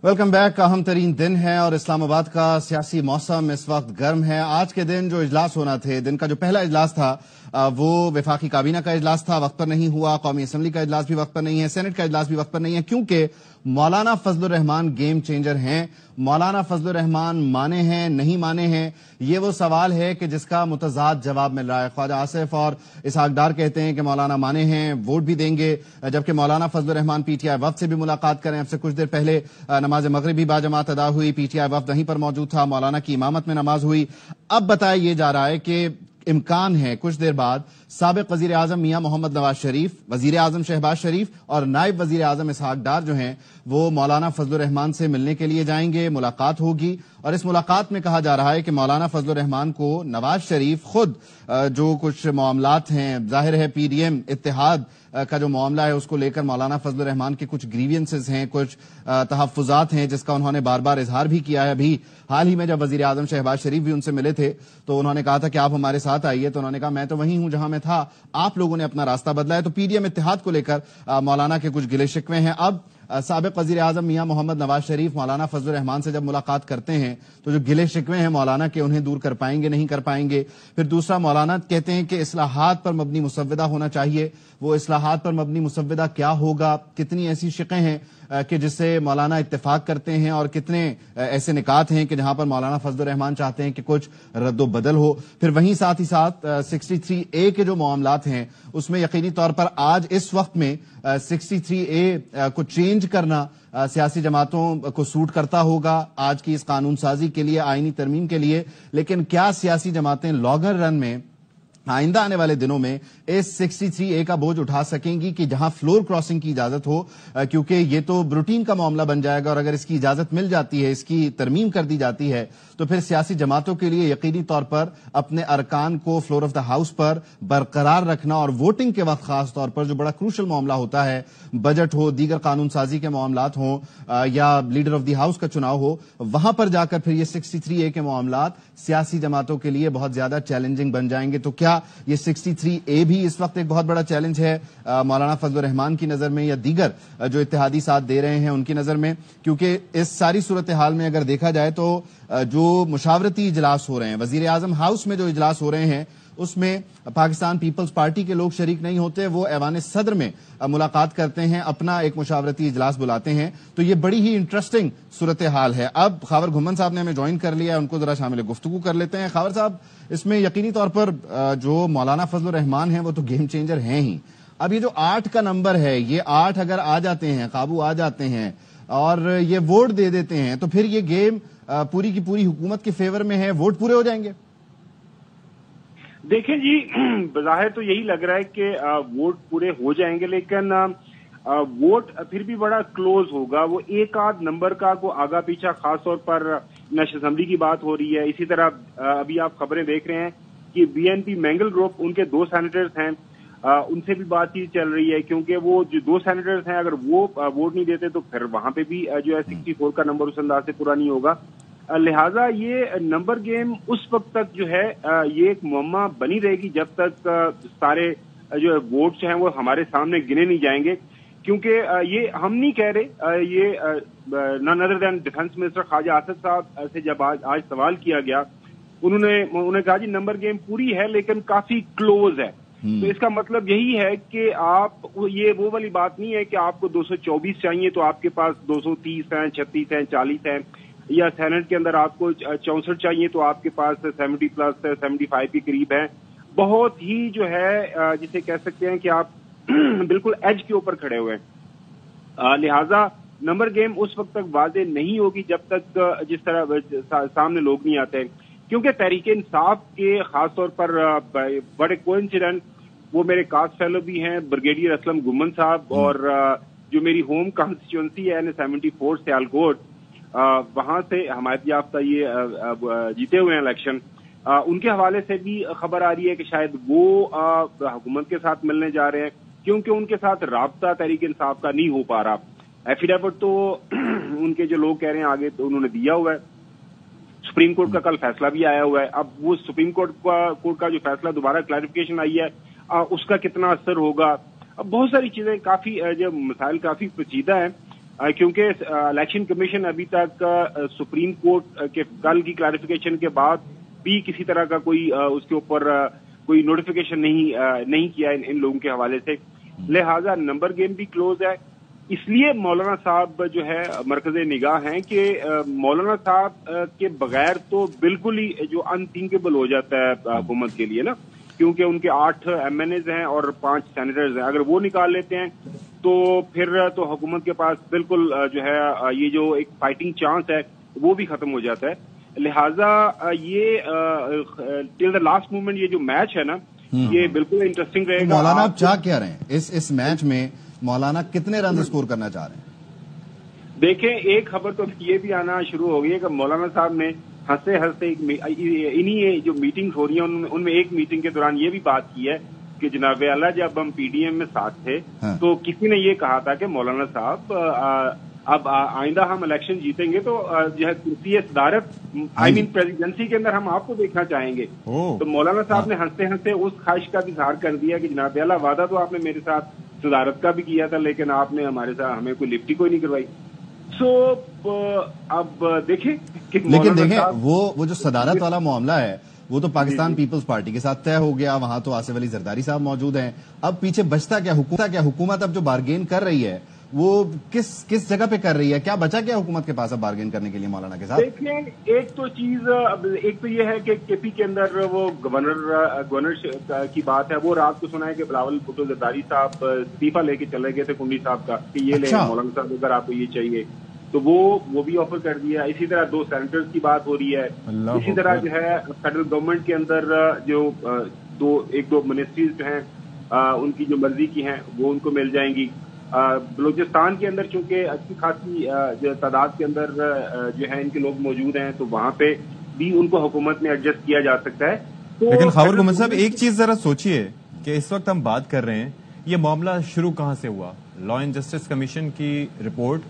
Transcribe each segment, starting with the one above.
Welcome back. अहम तरीन दिन है और इस्लामाबाद का सियासी मौसम इस वक्त गर्म है। आज के दिन जो इजलास होना थे, दिन का जो पहला इजलास था वो वफाकी काबीना का इजलास था, वक्त पर नहीं हुआ। कौमी असम्बली का इजलास भी वक्त पर नहीं है, सेनेट का इजलास भी वक्त पर नहीं है, क्योंकि मौलाना फजलुर रहमान गेम चेंजर हैं। मौलाना फजलुर रहमान माने हैं नहीं माने हैं, ये वो सवाल है कि जिसका मुतजाद जवाब मिल रहा है। ख्वाजा आसिफ और इसहाक डार कहते हैं कि मौलाना माने हैं, वोट भी देंगे, जबकि मौलाना फजलुर रहमान पीटीआई वफ्द से भी मुलाकात करें। अब से कुछ देर पहले नमाज मगरिब भी बाजमात अदा हुई, पीटीआई वफ्द वहीं पर मौजूद था, मौलाना की इमामत में नमाज हुई। अब बताया ये जा रहा है कि इम्कान है कुछ देर बाद साबिक वजीर आजम मियां मोहम्मद नवाज शरीफ, वजीर आजम शहबाज शरीफ और नायब वजीर आजम इसहाक डार जो हैं वो मौलाना फजलुर रहमान से मिलने के लिए जाएंगे, मुलाकात होगी। और इस मुलाकात में कहा जा रहा है कि मौलाना फजलुर रहमान को नवाज शरीफ खुद जो कुछ मामलात हैं, जाहिर है पीडीएम इत्तेहाद का जो मामला है उसको लेकर मौलाना फजलुर रहमान के कुछ ग्रीवियंसेस हैं, कुछ तहफ्फुजात हैं, जिसका उन्होंने बार बार इजहार भी किया है। अभी हाल ही में जब वजीर आजम शहबाज शरीफ भी उनसे मिले थे तो उन्होंने कहा था कि आप हमारे साथ आइए, तो उन्होंने कहा मैं तो वहीं हूं जहां मैं था, आप लोगों ने अपना रास्ता बदला है। तो पीडीएम इत्तेहाद को लेकर मौलाना के कुछ गिले शिकवे हैं। अब साबिक वजीर आजम मियां मोहम्मद नवाज शरीफ मौलाना फजलुर रहमान से जब मुलाकात करते हैं तो जो गिले शिकवे हैं मौलाना के, उन्हें दूर कर पाएंगे नहीं कर पाएंगे। फिर दूसरा, मौलाना कहते हैं कि इस्लाहात पर मबनी मुसव्वदा होना चाहिए। वो इस्लाहात पर मबनी मुसव्वदा क्या होगा, कितनी ऐसी शिकें हैं कि जिससे मौलाना इत्तेफाक करते हैं और कितने ऐसे निकात हैं कि जहां पर मौलाना फजलुर रहमान चाहते हैं कि कुछ रद्दो बदल हो। फिर वहीं साथ ही साथ 63A के जो मामलात हैं उसमें यकीनी तौर पर आज इस वक्त में 63A को चेंज करना सियासी जमातों को सूट करता होगा आज की इस कानून साजी के लिए, आईनी तरमीम के लिए। लेकिन क्या सियासी जमातें लॉन्गर रन में आइंदा आने वाले दिनों में इस 63A का बोझ उठा सकेंगी कि जहां फ्लोर क्रॉसिंग की इजाजत हो, क्योंकि ये तो रूटीन का मामला बन जाएगा और अगर इसकी इजाजत मिल जाती है, इसकी तरमीम कर दी जाती है, तो फिर सियासी जमातों के लिए यकीनी तौर पर अपने अरकान को फ्लोर ऑफ द हाउस पर बरकरार रखना और वोटिंग के वक्त खास तौर पर जो बड़ा क्रूशल मामला होता है, बजट हो, दीगर कानून साजी के मामलात हों या लीडर ऑफ द हाउस का चुनाव हो, वहां पर जाकर फिर ये 63A के मामलात सियासी जमातों के लिए बहुत ज्यादा चैलेंजिंग बन जाएंगे। तो क्या ये 63A भी इस वक्त एक बहुत बड़ा चैलेंज है मौलाना फजलुर रहमान की नजर में या दीगर जो इत्तेहादी साथ दे रहे हैं उनकी नजर में? क्योंकि इस सारी सूरत हाल में अगर देखा जाए तो जो मुशावरती इजलास हो रहे हैं, वजीर आजम हाउस में जो इजलास हो रहे हैं उसमें पाकिस्तान पीपल्स पार्टी के लोग शरीक नहीं होते, वो ऐवान सदर में मुलाकात करते हैं, अपना एक मुशावरती इजलास बुलाते हैं। तो ये बड़ी ही इंटरेस्टिंग सूरत हाल है। अब खावर घुम्मन साहब ने हमें ज्वाइन कर लिया है, उनको जरा शामिल गुफ्तगू कर लेते हैं। खावर साहब, इसमें यकीनी तौर पर जो मौलाना फजलुर रहमान है वो तो गेम चेंजर हैं ही। अब ये जो 8 का नंबर है, ये 8 अगर आ जाते हैं, काबू आ जाते हैं और ये वोट दे देते हैं तो फिर ये गेम पूरी की पूरी हुकूमत के फेवर में है, वोट पूरे हो जाएंगे। देखें जी, बज़ाहिर तो यही लग रहा है कि वोट पूरे हो जाएंगे, लेकिन वोट फिर भी बड़ा क्लोज होगा। वो एक आध नंबर का को आगा पीछा, खास तौर पर नेशनल असेंबली की बात हो रही है। इसी तरह अभी आप खबरें देख रहे हैं कि बीएनपी मैंगल ग्रुप, उनके 2 सेनेटर्स हैं, उनसे भी बातचीत चल रही है, क्योंकि वो जो 2 सेनेटर्स हैं अगर वो वोट नहीं देते तो फिर वहां पे भी जो है 64 का नंबर उस अंदाज से पूरा नहीं होगा। लिहाजा ये नंबर गेम उस वक्त तक जो है ये एक मुअम्मा बनी रहेगी जब तक सारे जो वोट्स हैं वो हमारे सामने गिने नहीं जाएंगे। क्योंकि ये हम नहीं कह रहे, ये none other than defence minister Khawaja Asif साहब से जब आज सवाल किया गया, उन्होंने कहा जी नंबर गेम पूरी है लेकिन काफी क्लोज है। तो इसका मतलब यही है कि आप, ये वो वाली बात नहीं है कि आपको 224 चाहिए तो आपके पास 230 हैं, 36 हैं, 40 हैं, या सेनेट के अंदर आपको 64 चाहिए तो आपके पास 70 प्लस 75 के करीब है। बहुत ही जो है जिसे कह सकते हैं कि आप बिल्कुल एज के ऊपर खड़े हुए हैं। लिहाजा नंबर गेम उस वक्त तक वाजे नहीं होगी जब तक जिस तरह सामने लोग नहीं आते, क्योंकि तहरीक इंसाफ के खास तौर पर बड़े कोइंसिडेंट वो मेरे कास्ट फेलो भी हैं, ब्रिगेडियर असलम गुम्मन साहब, और जो मेरी होम कॉन्स्टिट्यूंसी है N74 सियालकोट, वहां से हमायत याफ्ता ये जीते हुए हैं इलेक्शन, उनके हवाले से भी खबर आ रही है कि शायद वो हुकूमत के साथ मिलने जा रहे हैं, क्योंकि उनके साथ राब्ता तहरीक इंसाफ का नहीं हो पा रहा। एफिडेविट तो उनके जो लोग कह रहे हैं आगे तो उन्होंने दिया हुआ है, सुप्रीम कोर्ट का कल फैसला भी आया हुआ है। अब वो सुप्रीम कोर्ट का जो फैसला दोबारा क्लैरिफिकेशन आई है, उसका कितना असर होगा, अब बहुत सारी चीजें, काफी जो मसाइल काफी पेचीदा है। क्योंकि इलेक्शन कमीशन अभी तक सुप्रीम कोर्ट के कल की क्लैरिफिकेशन के बाद भी किसी तरह का कोई उसके ऊपर कोई नोटिफिकेशन नहीं किया इन लोगों के हवाले से, लिहाजा नंबर गेम भी क्लोज है। इसलिए मौलाना साहब जो है मरकज़ निगाह हैं कि मौलाना साहब के बगैर तो बिल्कुल ही जो अनथिंकेबल हो जाता है हुकूमत के लिए ना, क्योंकि उनके 8 MNAs हैं और 5 सेनेटर्स हैं। अगर वो निकाल लेते हैं तो फिर तो हुकूमत के पास बिल्कुल जो है ये जो एक फाइटिंग चांस है वो भी खत्म हो जाता है। लिहाजा ये टिल द लास्ट मोमेंट ये जो मैच है ना ये बिल्कुल इंटरेस्टिंग रहेगा। मौलाना आप चाह क्या रहे हैं इस मैच में? मौलाना कितने रन स्कोर करना चाह रहे हैं? देखें, एक खबर तो ये भी आना शुरू हो गई है कि मौलाना साहब ने हंसते हंसते इन्हीं जो मीटिंग्स हो रही हैं उनमें एक मीटिंग के दौरान ये भी बात की है कि जनाब आला जब हम PDM में साथ थे तो किसी ने ये कहा था कि मौलाना साहब अब आइंदा हम इलेक्शन जीतेंगे तो जो है कुर्सी सदारत प्रेसिडेंसी के अंदर हम आपको देखना चाहेंगे। तो मौलाना साहब ने हंसते हंसते उस ख्वाहिश का इजहार कर दिया कि जनाब आला वादा तो आपने मेरे साथ सदारत का भी किया था लेकिन आपने हमें कोई लिफ्ट ही कोई नहीं करवाई। अब देखें लेकिन देखें वो जो सदारत वाला मामला है वो तो पाकिस्तान पीपल्स पार्टी के साथ तय हो गया, वहां तो आसिफ अली जरदारी साहब मौजूद हैं। अब पीछे बचता क्या? हुकूमत अब जो बार्गेन कर रही है वो किस जगह पे कर रही है? क्या बचा क्या हुकूमत के पास अब बार्गेन करने के लिए मौलाना के साथ? देखिए, एक तो चीज एक तो ये है कि KP के अंदर वो गवर्नर की बात है। वो रात को सुना है कि बिलावल भुट्टो जरदारी साहब इस्तीफा लेके चले गए थे कुंडी साहब का कि ये ले मौलाना साहब अगर आपको ये चाहिए तो वो भी ऑफर कर दिया। इसी तरह 2 सेनेटर्स की बात हो रही है। इसी तरह जो है फेडरल गवर्नमेंट के अंदर जो एक दो मिनिस्ट्रीज जो हैं उनकी जो मर्जी की हैं वो उनको मिल जाएंगी। बलूचिस्तान के अंदर चूंकि अच्छी खासी तादाद के अंदर जो है इनके लोग मौजूद हैं तो वहां पे भी उनको हुकूमत में एडजस्ट किया जा सकता है। तो लेकिन खबर गुमन साहब एक चीज जरा सोचिए कि इस वक्त हम बात कर रहे हैं ये मामला शुरू कहां से हुआ। लॉ एंड जस्टिस कमीशन की रिपोर्ट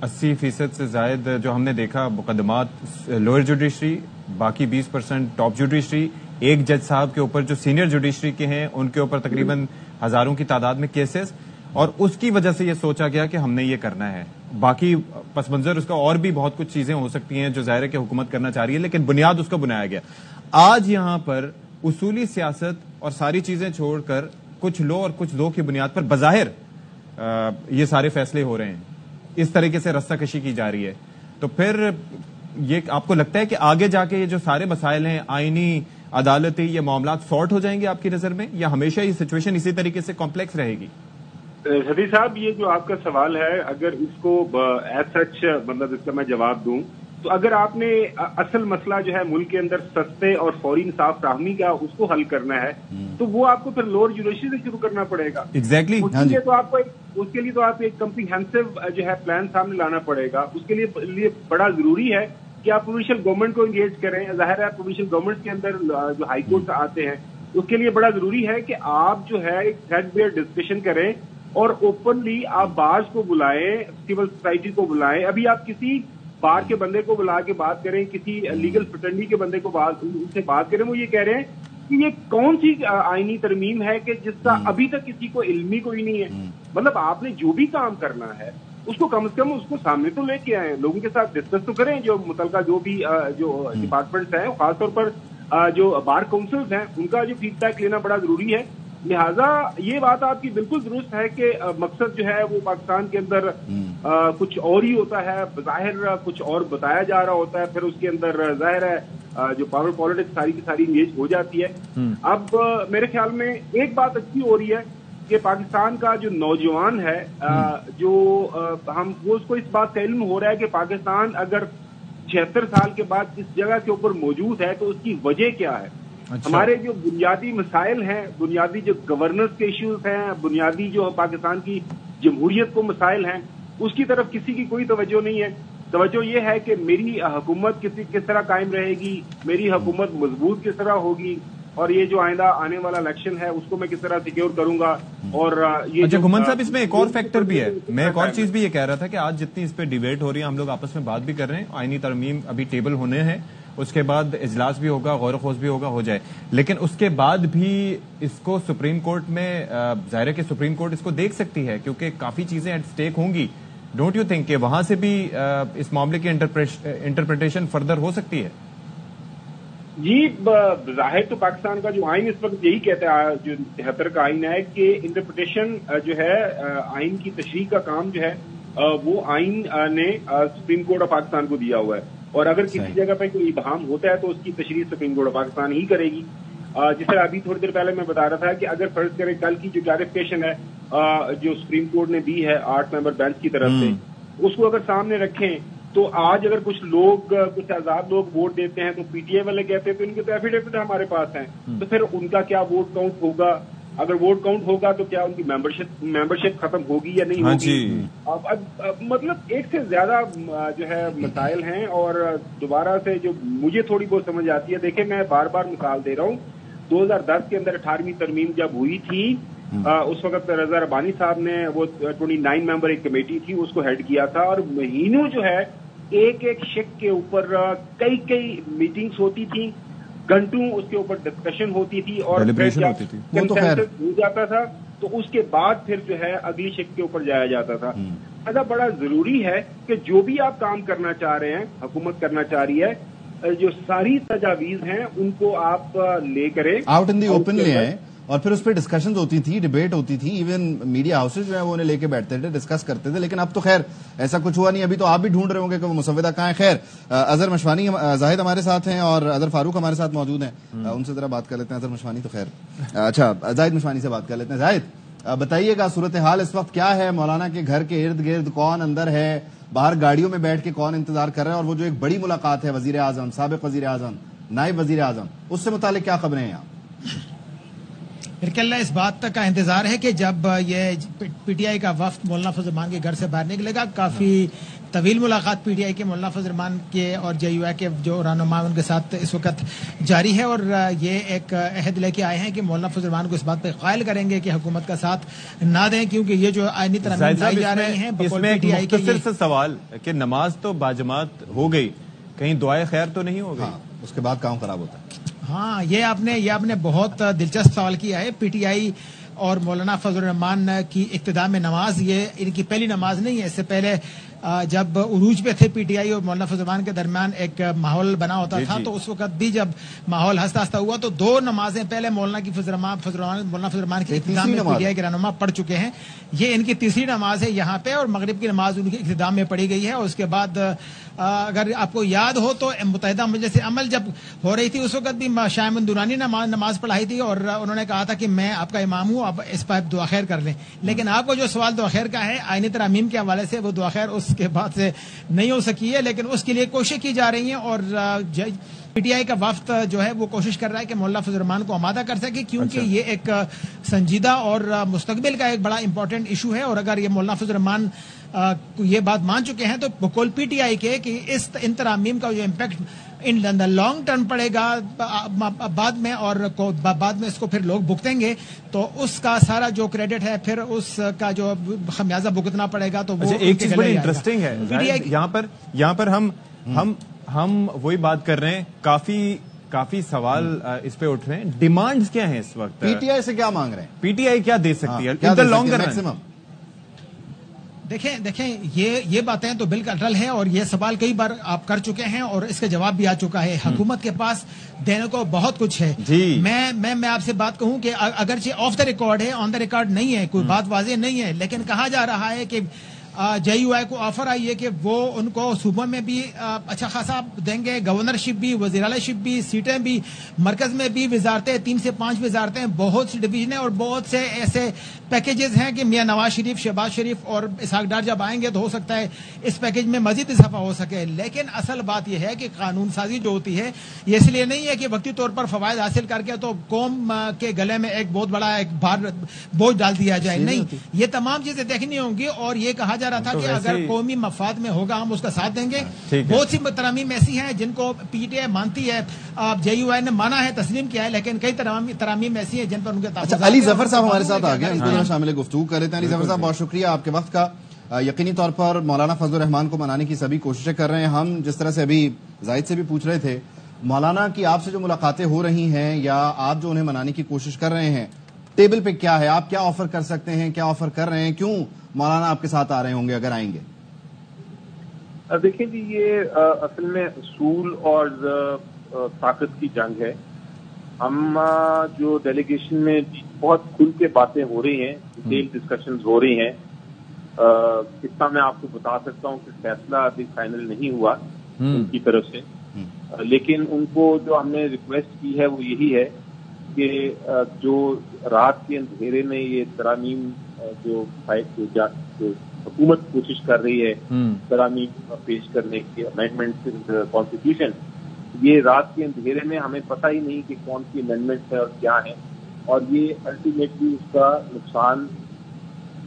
80% से ज्यादा जो हमने देखा मुकदमात लोअर जुडिशरी, बाकी 20% टॉप जुडिशरी, एक जज साहब के ऊपर जो सीनियर जुडिशरी के हैं उनके ऊपर तकरीबन हजारों की तादाद में केसेस, और उसकी वजह से ये सोचा गया कि हमने ये करना है। बाकी पस मंजर उसका और भी बहुत कुछ चीजें हो सकती हैं जो जाहिर है कि हुकूमत करना चाह रही है, लेकिन बुनियाद उसका बनाया गया। आज यहां पर उसूली सियासत और सारी चीजें छोड़कर कुछ लो और कुछ दो की बुनियाद पर बजाहिर ये सारे फैसले हो रहे हैं, इस तरीके से रस्साकशी की जा रही है। तो फिर ये आपको लगता है कि आगे जाके ये जो सारे मसाइल हैं आईनी अदालती ये मामला सॉर्ट हो जाएंगे आपकी नजर में, या हमेशा ये सिचुएशन इसी तरीके से कॉम्प्लेक्स रहेगी? सदी साहब, ये जो आपका सवाल है अगर इसको एज सच मतलब इसका मैं जवाब दूं तो अगर आपने असल मसला जो है मुल्क के अंदर सस्ते और फौरी इंसाफ फराहमी का उसको हल करना है तो वो आपको फिर लोअर जुडिशरी से शुरू करना पड़ेगा। एग्जैक्टली उसके लिए तो आपको एक कम्प्रीहेंसिव जो है प्लान सामने लाना पड़ेगा। उसके लिए बड़ा जरूरी है कि आप प्रोविंशियल गवर्नमेंट को एंगेज करें। जाहिर है प्रोविंशियल गवर्नमेंट के अंदर जो हाई कोर्ट आते हैं उसके लिए बड़ा जरूरी है कि आप जो है एक थ्रेडबेयर डिस्कशन करें और ओपनली आप बार्स को बुलाएं, सिविल सोसाइटी को बुलाएं। अभी आप किसी बार के बंदे को बुला के बात करें, किसी लीगल फ्रेटर्निटी के बंदे को उनसे बात करें, वो ये कह रहे हैं कि ये कौन सी आईनी तरमीम है कि जिसका अभी तक किसी को इल्मी कोई नहीं है। मतलब आपने जो भी काम करना है उसको कम से कम उसको सामने तो लेके आए, लोगों के साथ डिस्कस तो करें। जो मुतलका जो भी जो डिपार्टमेंट्स हैं खासतौर पर जो बार काउंसिल्स हैं उनका जो फीडबैक लेना बड़ा जरूरी है। लिहाजा ये बात आपकी बिल्कुल दुरुस्त है कि मकसद जो है वो पाकिस्तान के अंदर कुछ और ही होता है, जाहिर कुछ और बताया जा रहा होता है, फिर उसके अंदर जाहिर है जो पावर पॉलिटिक्स सारी की सारी इंगेज हो जाती है। अब मेरे ख्याल में एक बात अच्छी हो रही है कि पाकिस्तान का जो नौजवान है हम वो उसको इस बात का इल्म हो रहा है कि पाकिस्तान अगर 76 साल के बाद इस जगह के ऊपर मौजूद है तो उसकी वजह क्या है। अच्छा। हमारे जो बुनियादी मसाइल हैं, बुनियादी जो गवर्नेंस के इश्यूज हैं, बुनियादी जो पाकिस्तान की जमहूरियत को मसाइल हैं, उसकी तरफ किसी की कोई तवज्जो नहीं है। तवज्जो ये है कि मेरी हुकूमत किस तरह कायम रहेगी, मेरी हुकूमत मजबूत किस तरह होगी, और ये जो आइंदा आने वाला इलेक्शन है उसको मैं किस तरह सिक्योर करूंगा। और ये अच्छा गुमन साहब, इसमें एक और फैक्टर भी है। मैं एक और चीज भी ये कह रहा था कि आज जितनी इस पे डिबेट हो रही है, हम लोग आपस में बात भी कर रहे हैं, आईनी तरमीम अभी टेबल होने हैं, उसके बाद इजलास भी होगा, गौर खोज भी होगा, हो जाए, लेकिन उसके बाद भी इसको सुप्रीम कोर्ट में जाहिर है कि सुप्रीम कोर्ट इसको देख सकती है क्योंकि काफी चीजें एट स्टेक होंगी। डोंट यू थिंक कि वहां से भी इस मामले की इंटरप्रिटेशन फर्दर हो सकती है? जी, जाहिर तो पाकिस्तान का जो आइन इस वक्त यही कहता है, जो 73 का आइन है, कि इंटरप्रिटेशन जो है आइन की तशरीह का काम जो है वो आइन ने सुप्रीम कोर्ट ऑफ पाकिस्तान को दिया हुआ है, और अगर किसी जगह पे कोई इबहाम होता है तो उसकी तशरीह सुप्रीम कोर्ट ऑफ पाकिस्तान ही करेगी। जिस तरह अभी थोड़ी देर पहले मैं बता रहा था कि अगर फर्ज करें कल की जो क्लैरिफिकेशन है जो सुप्रीम कोर्ट ने दी है 8 मेंबर बेंच की तरफ से, उसको अगर सामने रखें तो आज अगर कुछ लोग, कुछ आजाद लोग वोट देते हैं तो पीटीआई वाले कहते हैं तो इनके तो एफिडेविट हमारे पास हैं, तो फिर उनका क्या वोट काउंट होगा? अगर वोट काउंट होगा तो क्या उनकी मेंबरशिप खत्म होगी या नहीं होगी? अब मतलब एक से ज्यादा जो है मसाइल हैं, और दोबारा से जो मुझे थोड़ी बहुत समझ आती है, देखिए मैं बार बार मिसाल दे रहा हूँ, 2010 के अंदर 18वीं तरमीम जब हुई थी, उस वक्त रजा रबानी साहब ने वो 29 मेंबर एक कमेटी थी उसको हेड किया था, और महीनों जो है एक एक शिक के ऊपर कई मीटिंग्स होती थी, घंटों उसके ऊपर डिस्कशन होती थी, और कंसेंसस हो जाता था तो उसके बाद फिर जो है अगली शिक के ऊपर जाया जाता था। ऐसा बड़ा जरूरी है कि जो भी आप काम करना चाह रहे हैं, हुकूमत करना चाह रही है, जो सारी तजावीज हैं उनको आप ले करें, आउट इन दी ओपन ले आए, और फिर उस पर डिस्कशंस होती थी, डिबेट होती थी, इवन मीडिया हाउसेज जो है वो उन्हें लेके बैठते थे, डिस्कस करते थे। लेकिन अब तो खैर ऐसा कुछ हुआ नहीं। अभी तो आप भी ढूंढ रहे होंगे कि वो मुसव्विदा कहाँ है। खैर, अजहर मशवानी जाहिद हमारे साथ हैं और अदर फारूक हमारे साथ मौजूद हैं, उनसे जरा बात कर लेते हैं। अजहर मशवानी तो खैर, अच्छा जाहिद मशवानी से बात कर लेते हैं। जाहिद, बताइएगा सूरत हाल इस वक्त क्या है? मौलाना के घर के इर्द गिर्द कौन अंदर है, बाहर गाड़ियों में बैठ के कौन इंतजार कर रहा है, और वो जो एक बड़ी मुलाकात है वजीर आजम, साबिक वजीर आजम, नायब वजीर आजम, उससे मुतालिक क्या खबरें हैं यहाँ? मेरे ख्याल इस बात तक का इंतजार है कि जब ये पीटीआई का वफ्द मौलाना फजल रहमान के घर से बाहर निकलेगा, काफी तवील मुलाकात पीटीआई के मौलाना फजल रहमान के और जेयूआई के जो रहनुमा उनके साथ इस वक्त जारी है, और ये एक अहद लेके आए हैं कि मौलाना फजल रहमान को इस बात पे कायल करेंगे कि हुकूमत का साथ ना दें, क्योंकि ये जो आईनी तरमीम लाई जा रही हैं पीटीआई के। सिर्फ सवाल कि नमाज तो बाजमात हो गई, कहीं दुआए खैर तो नहीं हो गई? उसके बाद काम खराब होता है। हाँ, ये आपने बहुत दिलचस्प सवाल किया है। पीटीआई और मौलाना फजल रहमान की इब्तिदा में नमाज, ये इनकी पहली नमाज नहीं है। इससे पहले जब उरूज पे थे पीटीआई और मौलाना फजल रहमान के दरमियान एक माहौल बना होता था, तो उस वक्त भी जब माहौल हंसता हंसता हुआ तो 2 नमाजें पहले मौलाना फजल रहमान की इब्तिदा में पीटीआई के रहनुमा पढ़ चुके हैं। ये इनकी तीसरी नमाज है यहाँ पे, और मगरिब की नमाज उनकी इब्तिदा में पढ़ी गई है। और उसके बाद अगर आपको याद हो तो मुत्तहिदा मजलिस अमल जब हो रही थी उस वक्त भी शाह अहमद दुरानी नमाज पढ़ाई थी, और उन्होंने कहा था कि मैं आपका इमाम हूँ, अब इस पर दुआ खैर कर लें। लेकिन आपको जो सवाल दुआ खैर का है, आईनी तरमीम के हवाले से, वो दुआ खैर उसके बाद से नहीं हो सकी है, लेकिन उसके लिए कोशिश की जा रही है। और पीटीआई का वफ्द जो है वो कोशिश कर रहा है कि मौलाना फजल रहमान को आमादा कर सके, क्योंकि ये एक संजीदा और मुस्तकबिल का एक बड़ा इंपॉर्टेंट इशू है। और अगर ये मौलाना फजल रहमान ये बात मान चुके हैं तो बकौल पीटीआई के कि इन तरामीम का जो impact in the long term पड़ेगा बाद में, और बाद में इसको फिर लोग भुगतेंगे, तो उसका सारा जो क्रेडिट है फिर उसका जो खमियाजा भुगतना पड़ेगा। तो वो एक चीज बड़ी इंटरेस्टिंग है यहाँ पर हम वही बात कर रहे हैं, काफी सवाल इस पे उठ रहे हैं। डिमांड्स क्या हैं इस वक्त? पीटीआई से क्या मांग रहे हैं? पीटीआई क्या दे सकती है इन द लॉन्ग रन? देखें ये बातें तो बिल्कुल अटल है, और ये सवाल कई बार आप कर चुके हैं और इसका जवाब भी आ चुका है। हुकूमत के पास देने को बहुत कुछ है। मैं आपसे बात कहूं कि अगरचे ऑफ द रिकॉर्ड है, ऑन द रिकॉर्ड नहीं है, कोई बात वाज़ेह नहीं है, लेकिन कहा जा रहा है कि जेयूआई को ऑफर आई है कि वो उनको सूबों में भी अच्छा खासा देंगे, गवर्नरशिप भी, वज़ीरालाशिप भी, सीटें भी, मरकज में भी वजारतें, 3 से 5 वजारतें, बहुत सी डिवीजनें और बहुत से ऐसे पैकेजेस हैं कि मियां नवाज शरीफ, शहबाज शरीफ और इसहाक डार जब आएंगे तो हो सकता है इस पैकेज में मजीद इजाफा हो सके। लेकिन असल बात यह है कि कानून साजी जो होती है ये इसलिए नहीं है कि वक्ती तौर पर फवायद हासिल करके तो कौम के गले में एक बहुत बड़ा एक बोझ डाल दिया जाए, नहीं, ये तमाम चीजें देखनी होंगी। और ये कहा जा रहा था कि अगर कौमी मफाद में होगा हम उसका साथ देंगे। बहुत सी तरामीम ऐसी हैं जिनको पीटीआई मानती है, जेयूआई ने माना है, तस्लीम किया है, लेकिन कई तरामीम ऐसी हैं जिन पर उनके अली जफर साहब हमारे साथ आ गए, शामिल गुफ्तगू कर रहे थे। अली जफर साहब, बहुत शुक्रिया आपके वक्त का। यकीनी तौर पर मौलाना फजल रहमान को मनाने की सभी कोशिशें कर रहे हैं। हम जिस तरह से अभी जाहिद से भी पूछ रहे थे, मौलाना की आपसे जो मुलाकातें हो रही हैं या आप जो उन्हें मनाने की कोशिश कर रहे हैं, टेबल पे क्या है? आप क्या ऑफर कर सकते हैं, क्या ऑफर कर रहे हैं? क्यों मौलाना आपके साथ आ रहे होंगे अगर आएंगे? دیکھیں جی، یہ اصل میں اصول اور طاقت کی جنگ ہے. ہم جو ڈیلیگیشن میں بہت کھل کے باتیں ہو رہی ہیں، ڈیٹیل ڈسکشنز ہو رہی ہیں. اتنا میں آپ کو بتا سکتا ہوں کہ فیصلہ ابھی فائنل نہیں ہوا ان کی طرف سے، لیکن ان کو جو ہم نے ریکویسٹ کی ہے وہ یہی ہے کہ جو رات کے اندھیرے میں یہ ترامیم جو حکومت کوشش کر رہی ہے ترامیم پیش کرنے کی، امینڈمنٹ کانسٹیٹیوشن، یہ رات کے اندھیرے میں ہمیں پتہ ہی نہیں کہ کون سی امینڈمنٹ ہے اور کیا ہے، اور یہ الٹیمیٹلی اس کا نقصان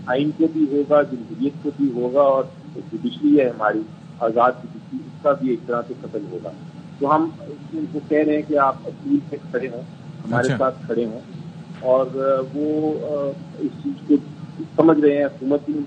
آئین کو بھی ہوگا، جمہوریت کو بھی ہوگا، اور جوڈیشری ہے ہماری آزاد جوڈیشری، اس کا بھی ایک طرح سے قتل ہوگا. تو ہم ان کو کہہ رہے ہیں کہ آپ اصول سے کھڑے ہوں، ہمارے ساتھ کھڑے ہوں، اور وہ اس چیز کو سمجھ رہے ہیں. حکومت بھی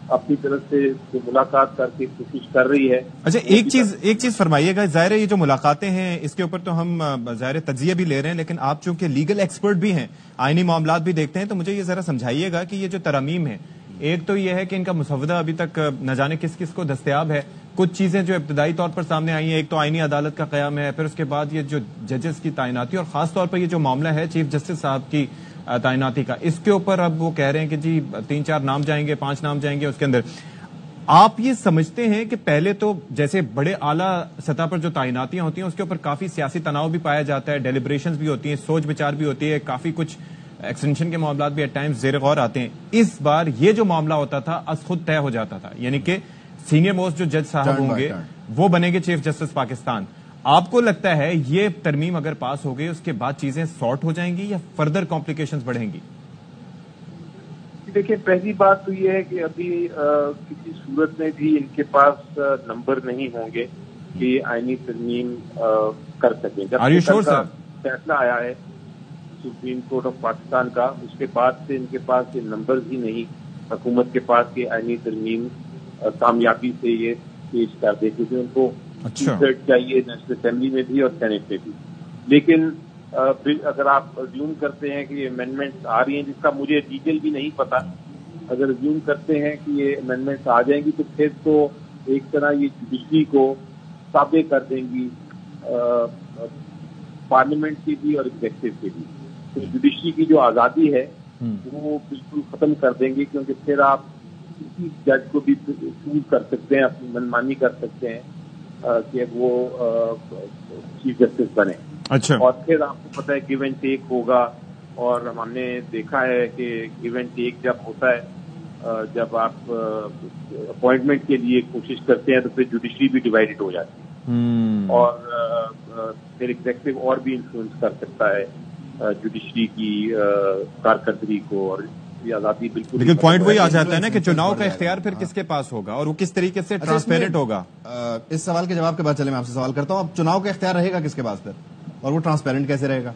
اپنی طرف سے ملاقات کر کے کوشش کر رہی ہے. اچھا، ایک چیز فرمائیے گا، ظاہر ہے یہ جو ملاقاتیں ہیں اس کے اوپر تو ہم ظاہر تجزیہ بھی لے رہے ہیں، لیکن آپ چونکہ لیگل ایکسپرٹ بھی ہیں، آئینی معاملات بھی دیکھتے ہیں، تو مجھے یہ ذرا سمجھائیے گا کہ یہ جو ترامیم ہے، ایک تو یہ ہے کہ ان کا مسودہ ابھی تک نہ جانے کس کس کو دستیاب ہے، کچھ چیزیں جو ابتدائی طور پر سامنے آئی ہیں، ایک تو آئینی عدالت کا قیام ہے، پھر اس کے بعد یہ جو ججز کی تعیناتی، اور خاص طور پر یہ جو معاملہ ہے چیف جسٹس صاحب کی تعیناتی کا، اس کے اوپر اب وہ کہہ رہے ہیں کہ جی 3-4 نام جائیں گے، 5 نام جائیں گے. اس کے اندر آپ یہ سمجھتے ہیں کہ پہلے تو جیسے بڑے اعلیٰ سطح پر جو تعیناتیاں ہوتی ہیں اس کے اوپر کافی سیاسی تناؤ بھی پایا جاتا ہے، ڈیلیبریشنز بھی ہوتی ہیں، سوچ بچار بھی ہوتی ہے، کافی کچھ ایکسٹینشن کے معاملات بھی ایٹ ٹائمز زیر غور آتے ہیں. اس بار یہ جو معاملہ ہوتا تھا از خود طے ہو جاتا تھا، یعنی کہ سینئر موسٹ جو جج صاحب ہوں گے وہ بنیں گے چیف جسٹس پاکستان. آپ کو لگتا ہے یہ ترمیم اگر پاس ہو گئی اس کے بعد چیزیں سارٹ ہو جائیں گی یا فردر کمپلیکیشنز بڑھیں گی؟ دیکھیں، پہلی بات تو یہ ہے کہ ابھی کسی صورت میں بھی ان کے پاس نمبر نہیں ہوں گے کہ آئینی ترمیم کر سکیں. جب فیصلہ آیا ہے سپریم کورٹ آف پاکستان کا، اس کے بعد سے ان کے پاس یہ نمبرز ہی نہیں حکومت کے پاس کہ آئینی ترمیم کامیابی سے یہ پیش کر دے، کیونکہ ان کو چاہیے نیشنل اسمبلی میں بھی اور سینیٹ میں بھی. لیکن اگر آپ ریزیوم کرتے ہیں کہ یہ امینڈمنٹس آ رہی ہیں، جس کا مجھے ڈیٹیل بھی نہیں پتا، اگر ریزیوم کرتے ہیں کہ یہ امینڈمنٹس آ جائیں گی تو پھر تو ایک طرح یہ جوڈیشری کو تابع کر دیں گی پارلیمنٹ کی بھی اور ایگزیکٹو کی بھی. تو جوڈیشری کی جو آزادی ہے وہ بالکل ختم کر دیں گے، کیونکہ پھر آپ کسی جج کو بھی چوز کر سکتے ہیں، اپنی منمانی کر سکتے ہیں کہ وہ چیف جسٹس بنے. اچھا. اور پھر آپ کو پتہ ہے گیو اینڈ ٹیک ہوگا، اور ہم نے دیکھا ہے کہ گیو اینڈ ٹیک جب ہوتا ہے، جب آپ اپوائنٹمنٹ کے لیے کوشش کرتے ہیں تو پھر جوڈیشری بھی ڈیوائڈڈ ہو جاتی ہے، اور پھر ایگزیکٹو اور بھی انفلوئنس کر سکتا ہے جوڈیشری کی کارکردگی کو، اور یہ آزادی بالکل. لیکن پوائنٹ وہی آ جاتا ہے نا کہ چناؤ کا اختیار پھر کس کے پاس ہوگا اور وہ کس طریقے سے ٹرانسپیرنٹ ہوگا. اس سوال کے جواب کے بعد چلے میں آپ سے سوال کرتا ہوں، اب چناؤ کا اختیار رہے گا کس کے پاس پھر، اور وہ ٹرانسپیرنٹ کیسے رہے گا؟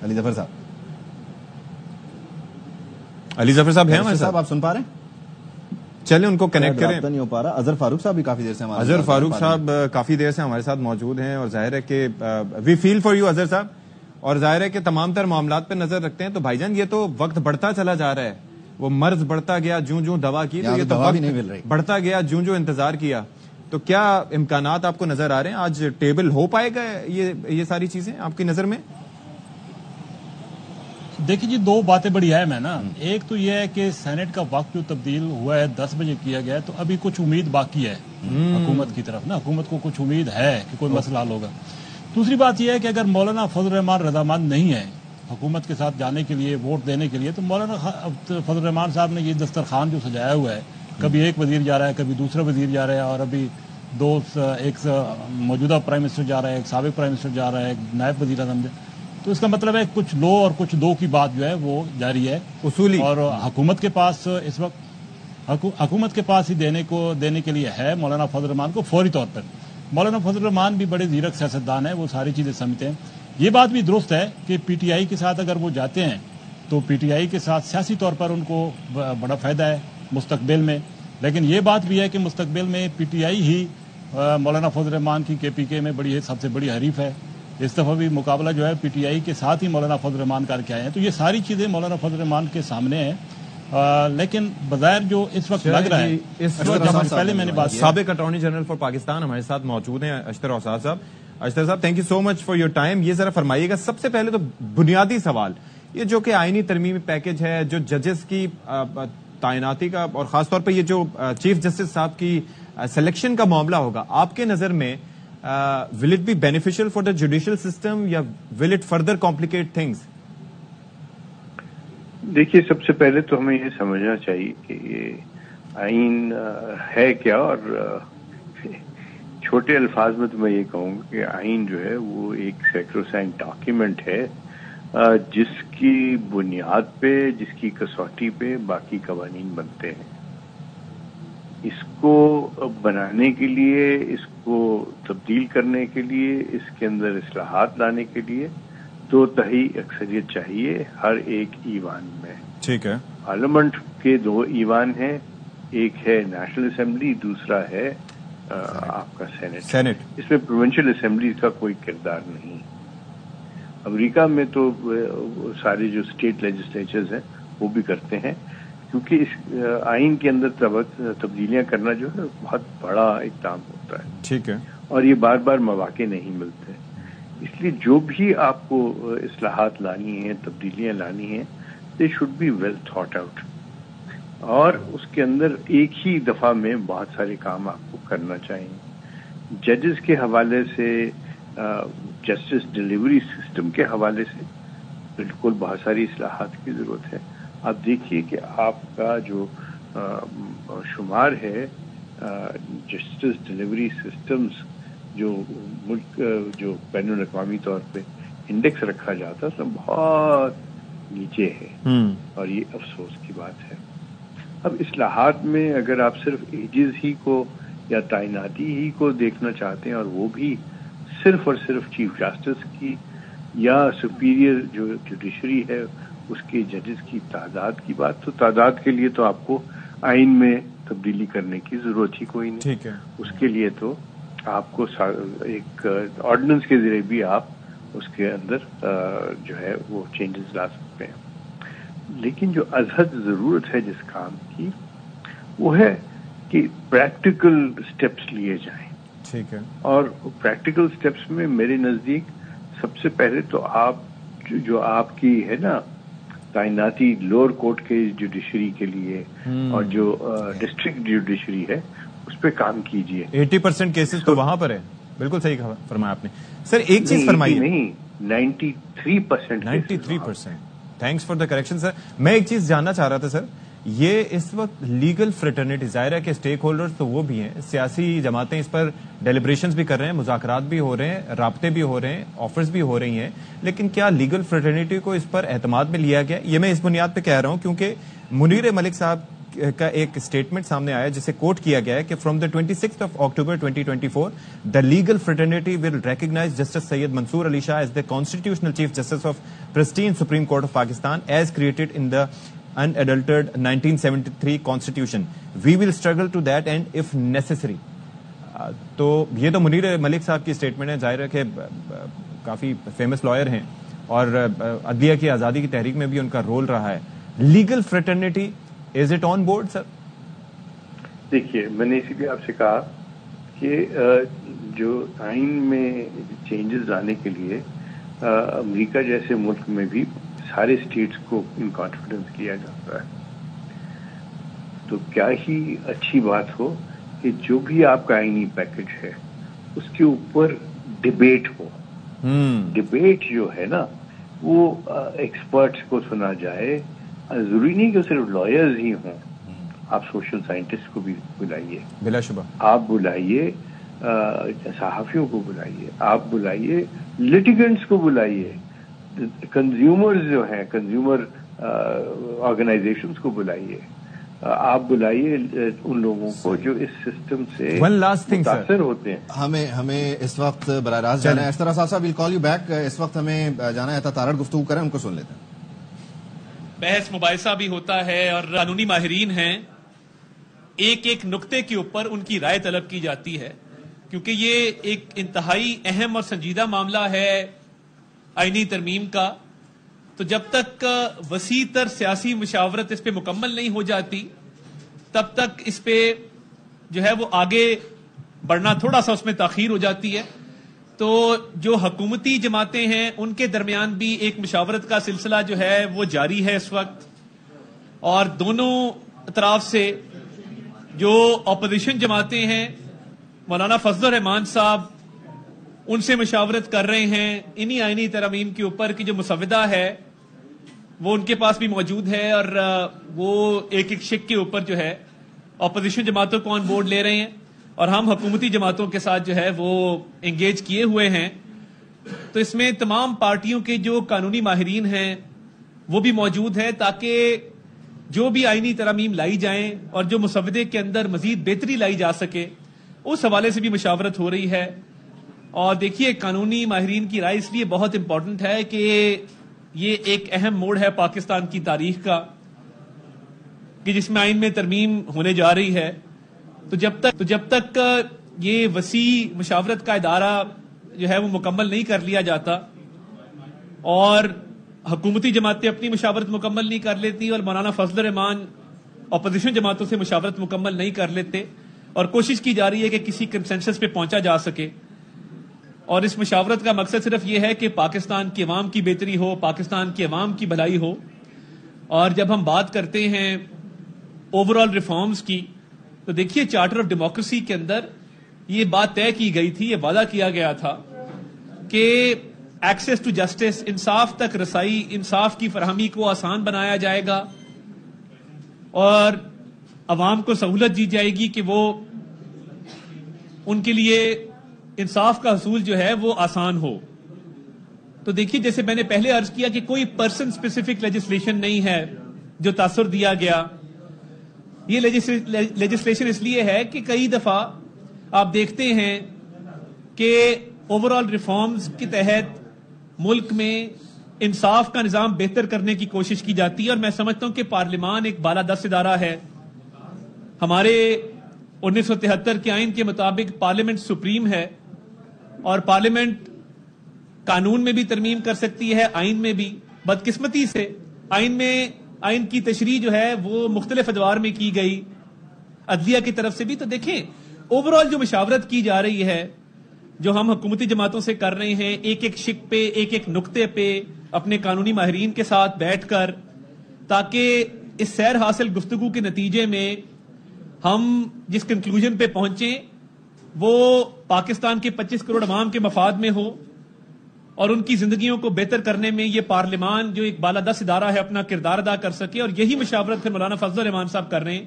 علی ظفر صاحب ہیں ہمارے ساتھ، آپ سن پا رہے ہیں؟ چلیں ان کو کنیکٹ کریں. نہیں ہو پا رہا. اظہر فاروق صاحب بھی کافی دیر سے ہمارے اظہر فاروق صاحب کافی دیر سے ہمارے ساتھ موجود ہیں، اور ظاہر ہے کہ وی فیل فار یو اظہر صاحب، اور ظاہر ہے کہ تمام تر معاملات پہ نظر رکھتے ہیں. تو بھائی جان یہ تو وقت بڑھتا چلا جا رہا ہے، وہ مرض بڑھتا گیا جوں دوا کی، تو یہ تو وقت بڑھتا گیا جوں انتظار کیا. تو کیا امکانات آپ کو نظر آ رہے ہیں آج ٹیبل ہو پائے گا یہ ساری چیزیں آپ کی نظر میں؟ دیکھیں جی، 2 باتیں بڑی اہم ہیں نا. ایک تو یہ ہے کہ سینٹ کا وقت جو تبدیل ہوا ہے 10 بجے کیا گیا ہے، تو ابھی کچھ امید باقی ہے حکومت کی طرف نا، حکومت کو کچھ امید ہے کہ کوئی مسئلہ حل ہوگا. دوسری بات یہ ہے کہ اگر مولانا فضل الرحمان رضامند نہیں ہے حکومت کے ساتھ جانے کے لیے، ووٹ دینے کے لیے، تو مولانا فضل الرحمان صاحب نے یہ دسترخوان جو سجایا ہوا ہے، کبھی ایک وزیر جا رہا ہے، کبھی دوسرا وزیر جا رہا ہے، اور ابھی ایک موجودہ پرائم منسٹر جا رہا ہے، ایک سابق پرائم منسٹر جا رہا ہے، ایک نائب وزیر اعظم. تو اس کا مطلب ہے کچھ لو اور کچھ دو کی بات جو ہے وہ جاری ہے اصولی، اور حکومت کے پاس اس وقت حکومت کے پاس ہی دینے کے لیے ہے مولانا فضل الرحمان کو فوری طور پر. مولانا فضل الرحمان بھی بڑے زیرک سیاستدان ہیں، وہ ساری چیزیں سمجھتے ہیں. یہ بات بھی درست ہے کہ پی ٹی آئی کے ساتھ اگر وہ جاتے ہیں تو پی ٹی آئی کے ساتھ سیاسی طور پر ان کو بڑا فائدہ ہے مستقبل میں. لیکن یہ بات بھی ہے کہ مستقبل میں پی ٹی آئی ہی مولانا فضل الرحمان کی کے پی کے میں سب سے بڑی حریف ہے. اس دفعہ بھی مقابلہ جو ہے پی ٹی آئی کے ساتھ ہی مولانا فضل الرحمان کر کے آئے ہیں. تو یہ ساری چیزیں مولانا فضل الرحمان کے سامنے ہیں. लेकिन बज़ाहिर जो इस वक्त लग रहा है, इस वक्त पहले मैंने बात साबिक अटॉर्नी जनरल फॉर पाकिस्तान हमारे साथ मौजूद हैं अशतर औसाद साहब। अशतर साहब, thank you so much for your time. ये जरा फरमाइएगा, सबसे पहले तो बुनियादी सवाल ये जो कि आईनी तरमीमी पैकेज है, जो जजेस की तैनाती का और खासतौर पर ये जो चीफ जस्टिस साहब की सिलेक्शन का मामला होगा, आपके नजर में will it be beneficial for the judicial system या will it further complicate things? देखिए, सबसे पहले तो हमें ये समझना चाहिए कि ये आइन है क्या, और छोटे अल्फाज में तो मैं ये कहूँगा कि आइन जो है वो एक सैक्रोसैंक्ट डॉक्यूमेंट है जिसकी बुनियाद पे, जिसकी कसौटी पे बाकी कवानीन बनते हैं। इसको बनाने के लिए, इसको तब्दील करने के लिए, इसके अंदर इस्लाहात लाने के लिए 2/3 अक्सरियत चाहिए हर एक ईवान में। ठीक है। पार्लियामेंट के 2 ईवान हैं, एक है नेशनल असेंबली, दूसरा है आपका सेनेट। इसमें प्रोविंशियल असेंबली का कोई किरदार नहीं। अमेरिका में तो सारे जो स्टेट लेजिस्लेचर्स हैं वो भी करते हैं, क्योंकि इस आइन के अंदर तब्दीलियां करना जो है बहुत बड़ा इक़दाम होता है। ठीक है। और ये बार बार मौके नहीं मिलते, इसलिए जो भी आपको इस्लाहात लानी है, तब्दीलियां लानी है, they should be well thought out, और उसके अंदर एक ही दफा में बहुत सारे काम आपको करना चाहिए। जजेस के हवाले से, जस्टिस डिलीवरी सिस्टम के हवाले से बिल्कुल बहुत सारी इस्लाहात की जरूरत है। आप देखिए कि आपका जो शुमार है जस्टिस डिलीवरी सिस्टम्स, जो मुल्क जो बैनुल अक़वामी तौर पे इंडेक्स रखा जाता है, उसमें बहुत नीचे है, और ये अफसोस की बात है। अब इस्लाहात में अगर आप सिर्फ एजेस ही को या तैनाती ही को देखना चाहते हैं, और वो भी सिर्फ और सिर्फ चीफ जस्टिस की या सुपीरियर जो जुडिशरी है उसके जजेस की तादाद की बात, तो तादाद के लिए तो आपको आइन में तब्दीली करने की जरूरत ही कोई नहीं। ठीक है। उसके लिए तो आपको एक ऑर्डिनेंस के जरिए भी आप उसके अंदर जो है वो चेंजेस ला सकते हैं। लेकिन जो अज़हद जरूरत है जिस काम की, वो है कि प्रैक्टिकल स्टेप्स लिए जाएं। ठीक है। और प्रैक्टिकल स्टेप्स में मेरे नजदीक सबसे पहले तो आप जो आपकी है ना तैनाती लोअर कोर्ट के जुडिशरी के लिए, और जो डिस्ट्रिक्ट जुडिशरी है उस पर काम कीजिए। 80% केसेस तो वहां पर है। बिल्कुल सही फरमाया आपने सर। एक चीज फरमाइए। नहीं, 93%। 93%। Thanks for the correction sir. मैं एक चीज जानना चाह रहा था सर, ये इस वक्त लीगल फ्रेटर्निटी, जाहिर है कि स्टेक होल्डर्स तो वो भी हैं, सियासी जमातें इस पर डेलिब्रेशंस भी कर रहे हैं, मुज़ाकरात भी हो रहे हैं, राब्ते भी हो रहे हैं, ऑफर्स भी हो रही हैं, लेकिन क्या लीगल फ्रेटर्निटी को इस पर एतमाद में लिया गया? ये मैं इस बुनियाद पे कह रहा हूं क्योंकि मुनीर मलिक साहब का एक स्टेटमेंट सामने आया जिसे कोट किया गया है कि from the 26th of October 2024 the legal fraternity will recognize justice Syed Mansoor Ali Shah as the constitutional chief justice of pristine supreme court of Pakistan as created in the unadulterated 1973 constitution. We will struggle to that end if necessary. तो ये तो मुनीर मलिक साहब की statement है। जाहिर है कि काफी फेमस लॉयर हैं और अदलिया की आजादी की तहरीक में भी उनका रोल रहा है। Legal fraternity, is it on board sir? देखिए, मैंने इसीलिए आपसे कहा कि जो आइन में चेंजेस लाने के लिए अमेरिका जैसे मुल्क में भी सारे स्टेट्स को इन कॉन्फिडेंस किया जाता है, तो क्या ही अच्छी बात हो कि जो भी आपका आईनी पैकेज है उसके ऊपर डिबेट हो। डिबेट जो है ना वो एक्सपर्ट्स को सुना जाए, जरूरी नहीं कि सिर्फ लॉयर्स ही हों, आप सोशल साइंटिस्ट को भी बुलाइए, बिलाशुबा आप बुलाइए, सहाफियों को बुलाइए, आप बुलाइए लिटिगेंट्स को बुलाइए, कंज्यूमर्स जो हैं, कंज्यूमर ऑर्गेनाइजेशंस को बुलाइए, आप बुलाइए उन लोगों को जो इस सिस्टम से मुतासिर होते हैं। हमें इस वक्त बराह रास्त जाना है। अशतर साहब विल कॉल यू बैक। इस वक्त हमें जाना है तारड़ गुफ्तगू करें, उनको सुन लेते हैं। बहस मुबाहिसा भी होता है और कानूनी माहिरीन हैं, एक एक नुक्ते के ऊपर उनकी राय तलब की जाती है, क्योंकि ये एक इंतहाई अहम और संजीदा मामला है आईनी तरमीम का। تو جب تک وسیع تر سیاسی مشاورت اس پہ مکمل نہیں ہو جاتی تب تک اس پہ جو ہے وہ آگے بڑھنا تھوڑا سا اس میں تاخیر ہو جاتی ہے. تو جو حکومتی جماعتیں ہیں ان کے درمیان بھی ایک مشاورت کا سلسلہ جو ہے وہ جاری ہے اس وقت, اور دونوں اطراف سے جو اپوزیشن جماعتیں ہیں مولانا فضل الرحمان صاحب ان سے مشاورت کر رہے ہیں انہی آئینی ترامیم کے اوپر کی جو مسودہ ہے وہ ان کے پاس بھی موجود ہے, اور وہ ایک ایک شق کے اوپر جو ہے اپوزیشن جماعتوں کو آن بورڈ لے رہے ہیں, اور ہم حکومتی جماعتوں کے ساتھ جو ہے وہ انگیج کیے ہوئے ہیں. تو اس میں تمام پارٹیوں کے جو قانونی ماہرین ہیں وہ بھی موجود ہیں تاکہ جو بھی آئینی ترامیم لائی جائیں اور جو مسودے کے اندر مزید بہتری لائی جا سکے اس حوالے سے بھی مشاورت ہو رہی ہے. اور دیکھیے قانونی ماہرین کی رائے اس لیے بہت امپورٹنٹ ہے کہ یہ ایک اہم موڑ ہے پاکستان کی تاریخ کا کہ جس میں آئین میں ترمیم ہونے جا رہی ہے. تو جب تک یہ وسیع مشاورت کا ادارہ جو ہے وہ مکمل نہیں کر لیا جاتا اور حکومتی جماعتیں اپنی مشاورت مکمل نہیں کر لیتی اور مولانا فضل الرحمان اپوزیشن جماعتوں سے مشاورت مکمل نہیں کر لیتے اور کوشش کی جا رہی ہے کہ کسی کنسنسس پہ پہنچا جا سکے, اور اس مشاورت کا مقصد صرف یہ ہے کہ پاکستان کی عوام کی بہتری ہو, پاکستان کی عوام کی بھلائی ہو. اور جب ہم بات کرتے ہیں اوور آل ریفارمز کی تو دیکھیے چارٹر آف ڈیموکریسی کے اندر یہ بات طے کی گئی تھی, یہ وعدہ کیا گیا تھا کہ ایکسیس ٹو جسٹس, انصاف تک رسائی, انصاف کی فراہمی کو آسان بنایا جائے گا اور عوام کو سہولت دی جائے گی کہ وہ ان کے لیے انصاف کا حصول جو ہے وہ آسان ہو. تو دیکھیے جیسے میں نے پہلے عرض کیا کہ کوئی پرسن اسپیسیفک لیجسلیشن نہیں ہے جو تاثر دیا گیا. یہ لیجسلیشن اس لیے ہے کہ کئی دفعہ آپ دیکھتے ہیں کہ اوور آل ریفارمز کے تحت ملک میں انصاف کا نظام بہتر کرنے کی کوشش کی جاتی ہے, اور میں سمجھتا ہوں کہ پارلیمان ایک بالادست ادارہ ہے. ہمارے 1973 کے آئین کے مطابق پارلیمنٹ سپریم ہے اور پارلیمنٹ قانون میں بھی ترمیم کر سکتی ہے, آئین میں بھی. بدقسمتی سے آئین کی تشریح جو ہے وہ مختلف ادوار میں کی گئی عدلیہ کی طرف سے بھی. تو دیکھیں اوور آل جو مشاورت کی جا رہی ہے جو ہم حکومتی جماعتوں سے کر رہے ہیں ایک ایک شق پہ, ایک ایک نقطے پہ اپنے قانونی ماہرین کے ساتھ بیٹھ کر, تاکہ اس سیر حاصل گفتگو کے نتیجے میں ہم جس کنکلوژن پہ پہنچیں وہ پاکستان کے 25 کروڑ عوام کے مفاد میں ہو اور ان کی زندگیوں کو بہتر کرنے میں یہ پارلیمان جو ایک بالادست ادارہ ہے اپنا کردار ادا کر سکے. اور یہی مشاورت پھر مولانا فضل الرحمان صاحب کر رہے ہیں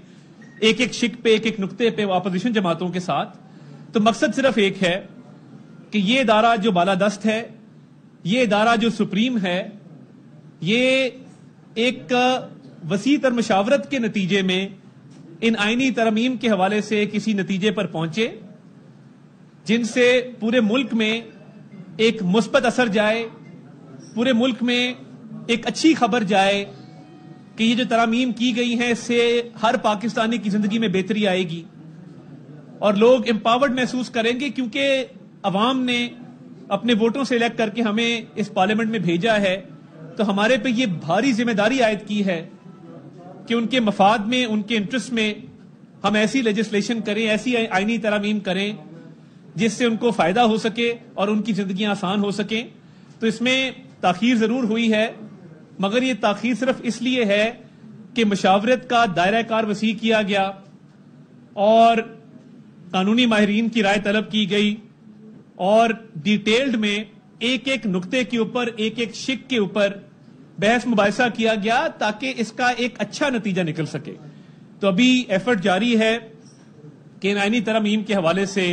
ایک ایک شق پہ, ایک ایک نقطے پہ اپوزیشن جماعتوں کے ساتھ. تو مقصد صرف ایک ہے کہ یہ ادارہ جو بالادست ہے, یہ ادارہ جو سپریم ہے, یہ ایک وسیع تر مشاورت کے نتیجے میں ان آئینی ترامیم کے حوالے سے کسی نتیجے پر پہنچے جن سے پورے ملک میں ایک مثبت اثر جائے, پورے ملک میں ایک اچھی خبر جائے کہ یہ جو ترامیم کی گئی ہیں اس سے ہر پاکستانی کی زندگی میں بہتری آئے گی اور لوگ امپاورڈ محسوس کریں گے, کیونکہ عوام نے اپنے ووٹوں سے الیکٹ کر کے ہمیں اس پارلیمنٹ میں بھیجا ہے. تو ہمارے پہ یہ بھاری ذمہ داری عائد کی ہے کہ ان کے مفاد میں, ان کے انٹرسٹ میں ہم ایسی لیجسلیشن کریں, ایسی آئینی ترامیم کریں جس سے ان کو فائدہ ہو سکے اور ان کی زندگیاں آسان ہو سکیں. تو اس میں تاخیر ضرور ہوئی ہے, مگر یہ تاخیر صرف اس لیے ہے کہ مشاورت کا دائرہ کار وسیع کیا گیا اور قانونی ماہرین کی رائے طلب کی گئی اور ڈیٹیلڈ میں ایک ایک نقطے کے اوپر, ایک ایک شق کے اوپر بحث مباحثہ کیا گیا تاکہ اس کا ایک اچھا نتیجہ نکل سکے. تو ابھی ایفرٹ جاری ہے کہ ان آئینی ترامیم کے حوالے سے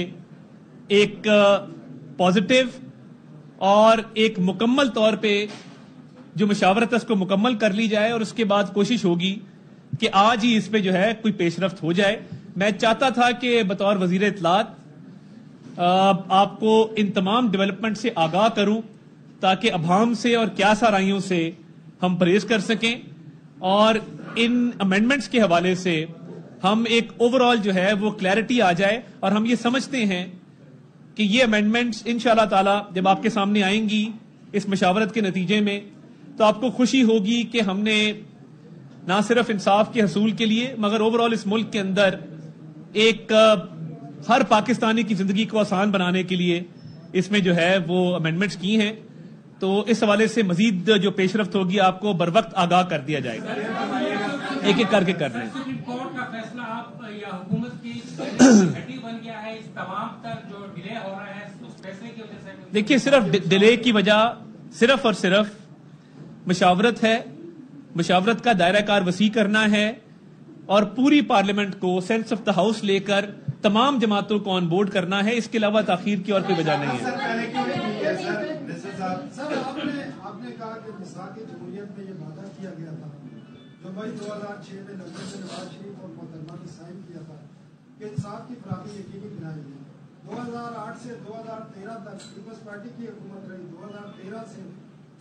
ایک پازیٹیو اور ایک مکمل طور پہ جو مشاورت ہے اس کو مکمل کر لی جائے, اور اس کے بعد کوشش ہوگی کہ آج ہی اس پہ جو ہے کوئی پیش رفت ہو جائے. میں چاہتا تھا کہ بطور وزیر اطلاعات آپ کو ان تمام ڈیولپمنٹ سے آگاہ کروں تاکہ ابہام سے اور کیاسا رائیوں سے ہم پرہیز کر سکیں اور ان امینڈمنٹس کے حوالے سے ہم ایک اوور آل جو ہے وہ کلیئرٹی آ جائے. اور ہم یہ سمجھتے ہیں کہ یہ امینڈمنٹس انشاءاللہ تعالی جب آپ کے سامنے آئیں گی اس مشاورت کے نتیجے میں تو آپ کو خوشی ہوگی کہ ہم نے نہ صرف انصاف کے حصول کے لیے مگر اوور آل اس ملک کے اندر ایک ہر پاکستانی کی زندگی کو آسان بنانے کے لیے اس میں جو ہے وہ امینڈمنٹس کی ہیں. تو اس حوالے سے مزید جو پیش رفت ہوگی آپ کو بر وقت آگاہ کر دیا جائے گا. ایک ایک کر کے کر رہے ہیں. سپریم کورٹ کا فیصلہ آپ یا حکومت کی ہڈی بن گیا ہے اس تمام تک جو ڈیلے ہو رہا ہے اس فیصلے کی وجہ سے. دیکھیے صرف ڈیلے کی وجہ صرف اور صرف مشاورت ہے. مشاورت کا دائرہ کار وسیع کرنا ہے اور پوری پارلیمنٹ کو سینس آف دا ہاؤس لے کر تمام جماعتوں کو آن بورڈ کرنا ہے. اس کے علاوہ تاخیر کی اور کوئی وجہ نہیں ہے. سر آپ نے کہا کہ مساق جمہوریت میں یہ وعدہ کیا گیا تھا جو مئی 2006 میں لندن سے نواز شریف اور محترمہ نے سائن کیا تھا کہ انصاف کی فراہمی یقینی بنائی گئی. 2008 سے 2013 تک پیپلز پارٹی کی حکومت رہی, 2013 سے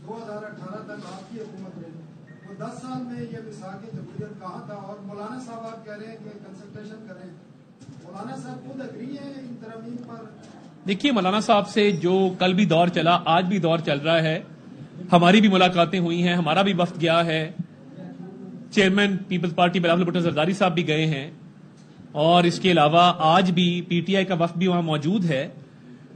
2018 تک آپ کی حکومت رہی. وہ 10 سال میں یہ مساق جمہوریت کہاں تھا؟ اور مولانا صاحب آپ کہہ رہے ہیں کہ کنسلٹیشن کریں, مولانا صاحب خود اگری ہیں ان ترامیم پر؟ دیکھیے مولانا صاحب سے جو کل بھی دور چلا, آج بھی دور چل رہا ہے. ہماری بھی ملاقاتیں ہوئی ہیں, ہمارا بھی وفد گیا ہے, chairman Peoples Party Bilawal Bhutto Zardari صاحب بھی گئے ہیں, اور اس کے علاوہ آج بھی پی ٹی آئی کا وفد بھی وہاں موجود ہے.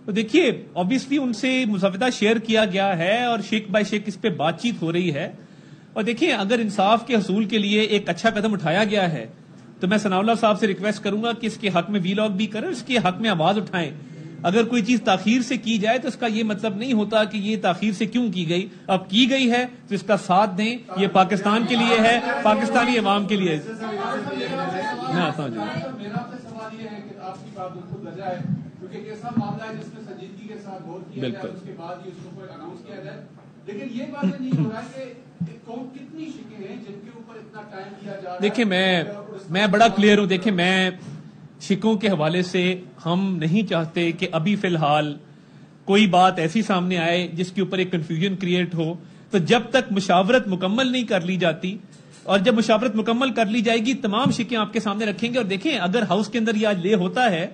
تو دیکھیے obviously ان سے مسودہ شیئر کیا گیا ہے اور شیک بائی شیک اس پہ بات چیت ہو رہی ہے. اور دیکھیں اگر انصاف کے حصول کے لیے ایک اچھا قدم اٹھایا گیا ہے تو میں ثناء اللہ صاحب سے ریکویسٹ کروں گا کہ اس کے حق میں وی لاگ بھی کریں, اس کے حق میں آواز اٹھائیں. اگر کوئی چیز تاخیر سے کی جائے تو اس کا یہ مطلب نہیں ہوتا کہ یہ تاخیر سے کیوں کی گئی. اب کی گئی ہے تو اس کا ساتھ دیں. یہ پاکستان کے لیے ہے, پاکستانی عوام کے لیے. میں آتا ہوں. میرا سوال یہ ہے کہ آپ کی بات بالکل درجہ ہے کیونکہ ایک ایسا معاملہ ہے جس میں سنجیدگی کے ساتھ غور کیا جائے, اس کے بعد اس کو اناؤنس کیا جائے. لیکن یہ بات نہیں ہو رہا ہے کہ کون کتنی شکیں ہیں جن کے اوپر اتنا ٹائم دیا جا رہا ہے. دیکھیں میں بڑا کلیئر ہوں. دیکھیں میں شکوں کے حوالے سے ہم نہیں چاہتے کہ ابھی فی الحال کوئی بات ایسی سامنے آئے جس کے اوپر ایک کنفیوژن کریٹ ہو. تو جب تک مشاورت مکمل نہیں کر لی جاتی, اور جب مشاورت مکمل کر لی جائے گی تمام شکیں آپ کے سامنے رکھیں گے. اور دیکھیں اگر ہاؤس کے اندر یہ آج لے ہوتا ہے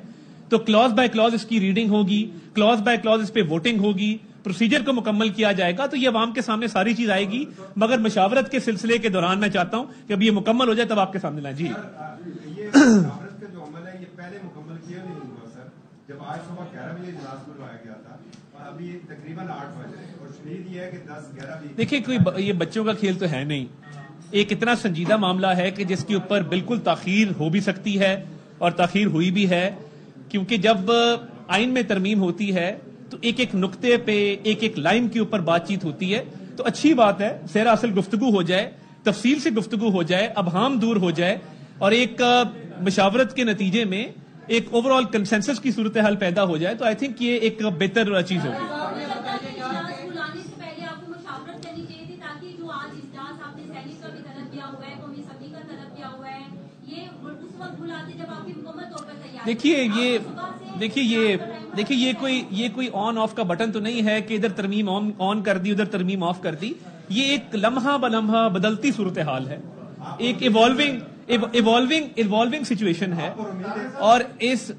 تو کلوز بائی کلوز اس کی ریڈنگ ہوگی, کلوز بائی کلوز اس پہ ووٹنگ ہوگی, پروسیجر کو مکمل کیا جائے گا, تو یہ عوام کے سامنے ساری چیز آئے گی. مگر مشاورت کے سلسلے کے دوران میں چاہتا ہوں کہ اب یہ مکمل ہو جائے تب آپ کے سامنے لائیں. جی مشاورت کا جو عمل ہے یہ پہلے مکمل کیا نہیں ہوا سر. جب آج صبح 11 بجے اجلاس بلوایا گیا تھا اور ابھی تقریباً 8 بج رہے ہیں, اور شدید یہ ہے کہ 10-11 بھی. دیکھیں کوئی یہ بچوں کا کھیل تو ہے نہیں. ایک اتنا سنجیدہ معاملہ ہے کہ جس کے اوپر بالکل تاخیر ہو بھی سکتی ہے اور تاخیر ہوئی بھی ہے, کیونکہ جب آئین میں ترمیم ہوتی ہے تو ایک ایک نقطے پہ ایک ایک لائن کے اوپر بات چیت ہوتی ہے. تو اچھی بات ہے سیر اصل گفتگو ہو جائے, تفصیل سے گفتگو ہو جائے, ابہام دور ہو جائے, اور ایک مشاورت کے نتیجے میں ایک اوور آل کنسنسس کی صورتحال پیدا ہو جائے. تو آئی تھنک یہ ایک بہتر چیز ہوگی. دیکھیے یہ کوئی آن آف کا بٹن تو نہیں ہے کہ ادھر ترمیم آن کر دی ادھر ترمیم آف کر دی. یہ ایک لمحہ بلمحہ بدلتی صورتحال ہے, ایک ایوالونگ سچویشن ہے, اور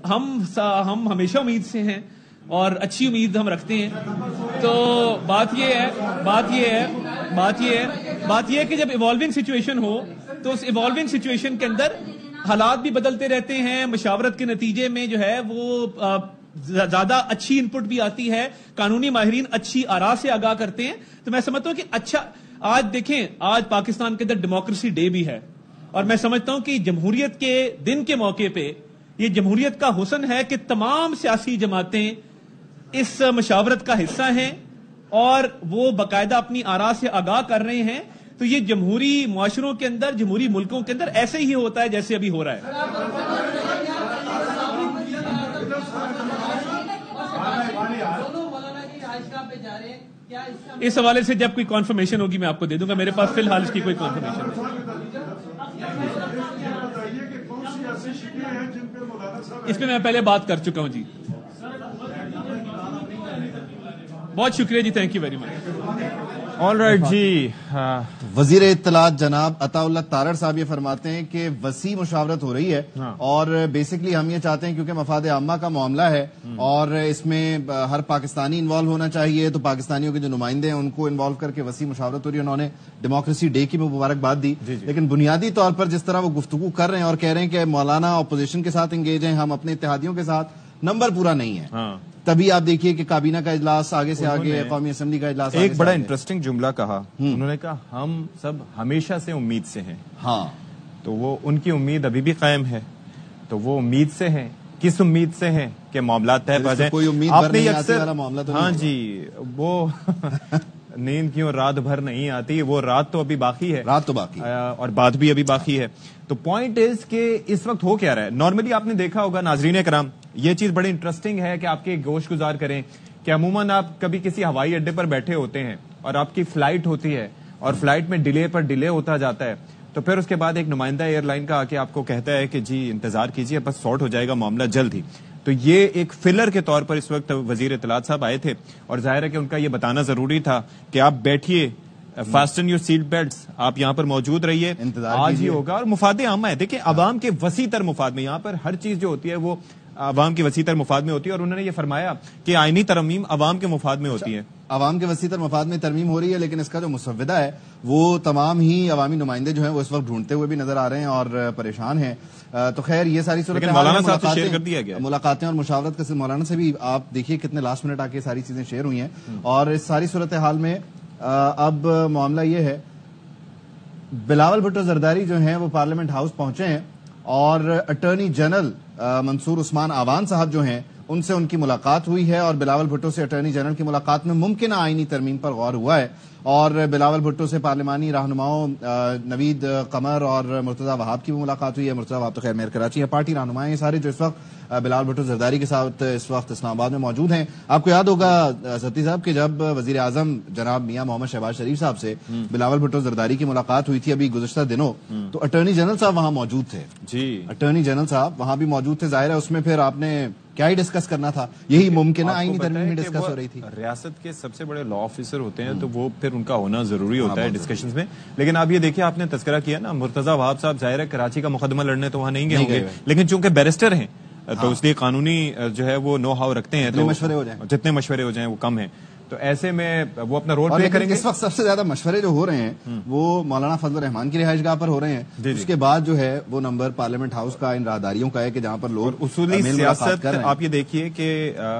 ہم ہمیشہ امید سے ہیں اور اچھی امید ہم رکھتے ہیں. تو بات یہ ہے کہ جب ایوالونگ سچویشن ہو تو اس ایوالونگ سچویشن کے اندر حالات بھی بدلتے رہتے ہیں. مشاورت کے نتیجے میں جو ہے وہ زیادہ اچھی انپٹ بھی آتی ہے, قانونی ماہرین اچھی آراء سے آگاہ کرتے ہیں. تو میں سمجھتا ہوں کہ اچھا آج دیکھیں آج پاکستان کے اندر ڈیموکریسی ڈے بھی ہے, اور میں سمجھتا ہوں کہ جمہوریت کے دن کے موقع پہ یہ جمہوریت کا حسن ہے کہ تمام سیاسی جماعتیں اس مشاورت کا حصہ ہیں اور وہ باقاعدہ اپنی آراء سے آگاہ کر رہے ہیں. تو یہ جمہوری معاشروں کے اندر, جمہوری ملکوں کے اندر ایسے ہی ہوتا ہے جیسے ابھی ہو رہا ہے. اس حوالے سے جب کوئی کنفرمیشن ہوگی میں آپ کو دے دوں گا. میرے پاس فی الحال اس کی کوئی کنفرمیشن نہیں. اس پہ میں پہلے بات کر چکا ہوں. جی بہت شکریہ جی, thank you very much. All right जी। वजीर इत्तलात जनाब अताउल्लाह तारड़ साहब ये फरमाते हैं कि वसी मुशावरत हो रही है और बेसिकली हम ये चाहते हैं क्योंकि मफाद आम्मा का मामला है और इसमें हर पाकिस्तानी इन्वॉल्व होना चाहिए, तो पाकिस्तानियों के जो नुमाइंदे हैं उनको इन्वॉल्व करके वसी मुशावरत हो रही है। उन्होंने डेमोक्रेसी डे की मुबारकबाद दी, लेकिन बुनियादी तौर पर जिस तरह वो गुफ्तगू कर रहे हैं और कह रहे हैं कि मौलाना अपोजिशन के साथ इंगेज हैं, हम अपने इत्तेहादियों के साथ, नंबर पूरा नहीं है। तभी आप देखिए कि काबीना का इजलास आगे से आगे, कौमी असेंबली का इजलास एक बड़ा इंटरेस्टिंग जुमला कहा उन्होंने, कहा हम सब हमेशा से उम्मीद से हैं। हाँ, तो वो उनकी उम्मीद अभी भी कायम है। तो वो उम्मीद से हैं, किस उम्मीद से हैं कि मामला तय पा जाए। कोई उम्मीद आपने अक्सर मामला तो हाँ जी, वो नींद क्यों रात भर नहीं आती, वो रात तो अभी बाकी है, रात तो बाकी और बात भी अभी बाकी है। तो पॉइंट इज कि इस वक्त हो क्या रहा है। नॉर्मली आपने देखा होगा नाजरीन कराम, ये चीज बड़ी इंटरेस्टिंग है कि आपके गोश गुजार करें कि अमूमन आप कभी किसी हवाई अड्डे पर बैठे होते हैं और आपकी फ्लाइट होती है और फ्लाइट में डिले पर डिले होता जाता है, तो फिर उसके बाद एक नुमाइंदा एयरलाइन का आके आपको कहता है कि जी इंतजार कीजिए, बस सॉर्ट हो जाएगा मामला जल्द ही। तो ये एक फिलर के तौर पर इस वक्त वजीर इत्तलात साहब आए थे और जाहिर है कि उनका ये बताना जरूरी था कि आप बैठिए, फास्टन योर सीट बेल्ट्स, आप यहाँ पर मौजूद रहिए, आज ही होगा। और मुफाद आमा है, देखिए अवाम के वसी तर मुफाद में, यहाँ पर हर चीज जो होती है वो अवाम के वसी तर मुफाद में होती है। और उन्होंने ये फरमाया कि आईनी तरमीम अवाम के मुफाद में होती है। अवाम के वसी तर मुफाद में तरमीम हो रही है, लेकिन इसका जो मुसव्विदा है वो तमाम ही अवामी नुमाइंदे जो हैं वो इस वक्त ढूंढते हुए भी नजर आ रहे हैं और परेशान हैं। तो खैर ये सारी सूरत मौलाना साहब से शेयर कर दिया गया, मुलाकातें और मुशावरत का मौलाना से भी आप देखिए कितने लास्ट मिनट आके सारी चीजें शेयर हुई हैं। और इस सारी सूरत हाल में अब मामला ये है, बिलावल भुट्टो जरदारी जो हैं वो पार्लियामेंट हाउस पहुंचे हैं और अटॉर्नी जनरल मंसूर उस्मान आवान साहब जो हैं उनसे उनकी मुलाकात हुई है और बिलावल भुट्टो से अटॉर्नी जनरल की मुलाकात में मुमकिन आईनी तरमीम पर गौर हुआ है। और बिलावल भुट्टो से पार्लिमानी रहनुमाओं नवीद कमर और मुर्तजा वहाब की भी मुलाकात हुई है। मुर्तजा वहाब तो खैर मेयर कराची है, पार्टी रहनुमा ये सारे जो इस वक्त बिलावल भुट्टो जरदारी के साथ इस वक्त इस्लामाबाद में मौजूद हैं। आपको याद होगा सत्ती साहब कि जब वजीर आजम जनाब मियां मोहम्मद शहबाज शरीफ साहब से बिलावल भुट्टो जरदारी की मुलाकात हुई थी अभी गुज़श्ता दिनों, तो अटॉर्नी जनरल साहब वहां मौजूद थे जी, अटॉर्नी जनरल साहब वहां भी मौजूद थे। जाहिर है उसमें फिर आपने क्या ही डिस्कस करना था, यही मुमकिन आईनी तरमीम में डिस्कस हो रही थी। रियासत के सबसे बड़े लॉ ऑफिसर होते हैं तो वो फिर उनका होना जरूरी होता है डिस्कशंस में। लेकिन आप ये देखिए, आपने तज़किरा किया ना, मुर्तजा वहाब साहब जाहिर है कराची का मुकदमा लड़ने तो वहां नहीं गए होंगे, लेकिन चूंकि बैरिस्टर हैं तो इसलिए कानूनी जो है वो नो हाउ रखते हैं, तो मशवरे हो जाए, जितने मशवरे हो जाए वो कम है। तो ऐसे में वो अपना रोल प्ले करेंगे। इस वक्त सबसे ज्यादा मशवरे जो हो रहे हैं वो मौलाना फजल रहमान की रिहाइशगाह पर हो रहे हैं। उसके बाद जो है वो नंबर पार्लियामेंट हाउस का इन राहदारियों का है कि जहां पर लोग उसूली सियासत, आप ये देखिए कि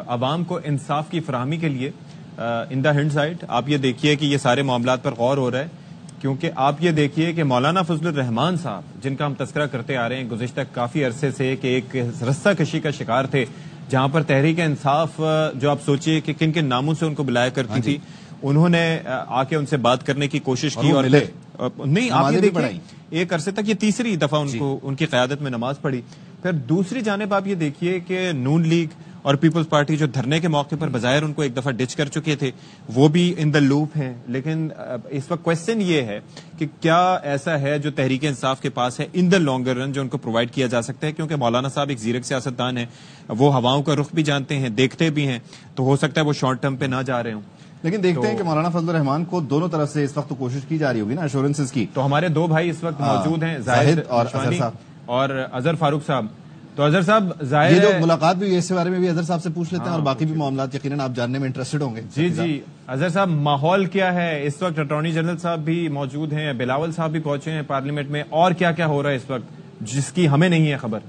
अवाम को इंसाफ की फराहमी के लिए इन द हिंड साइड आप ये देखिए कि ये सारे मामलात पर गौर हो रहा है। क्योंकि आप ये देखिए कि मौलाना फजल रहमान साहब, जिनका हम तस्करा करते आ रहे हैं गुज़िश्ता काफी अरसे से, कि एक रस्सा कशी का शिकार थे, जहां पर तहरीक इंसाफ जो आप सोचिए कि किन किन नामों से उनको बुलाया करती थी, उन्होंने आके उनसे बात करने की कोशिश की और नहीं, आप ये देखिए एक अरसे तक ये तीसरी दफा उनको उनकी क़यादत में नमाज पढ़ी। फिर दूसरी जानिब आप ये देखिए कि नून लीग और पीपल्स पार्टी जो धरने के मौके पर बजायर उनको एक दफा डिच कर चुके थे, वो भी इन द लूप हैं। लेकिन इस वक्त क्वेश्चन ये है कि क्या ऐसा है जो तहरीक इंसाफ के पास है इन द लॉन्गर रन जो उनको प्रोवाइड किया जा सकता है। क्योंकि मौलाना साहब एक ज़ीरक सियासतदान है, वो हवाओं का रुख भी जानते हैं, देखते भी हैं, तो हो सकता है वो शॉर्ट टर्म पे ना जा रहे हों। लेकिन देखते हैं कि मौलाना फजल रहमान को दोनों तरफ से इस वक्त कोशिश की जा रही होगी ना एश्योरेंसेस की। तो हमारे दो भाई इस वक्त मौजूद हैं, जाहिद और अजहर फारूक साहब। तो अजहर साहब, जाहिर ये जो मुलाकात भी इसके बारे में भी अजहर साहब से पूछ लेते हैं और बाकी भी मामला यकीनन आप जानने में इंटरेस्टेड होंगे। जी जी अजहर साहब, माहौल क्या है इस वक्त? अटॉर्नी जनरल साहब भी मौजूद हैं, बिलावल साहब भी पहुंचे हैं पार्लियामेंट में, और क्या क्या हो रहा है इस वक्त जिसकी हमें नहीं है खबर?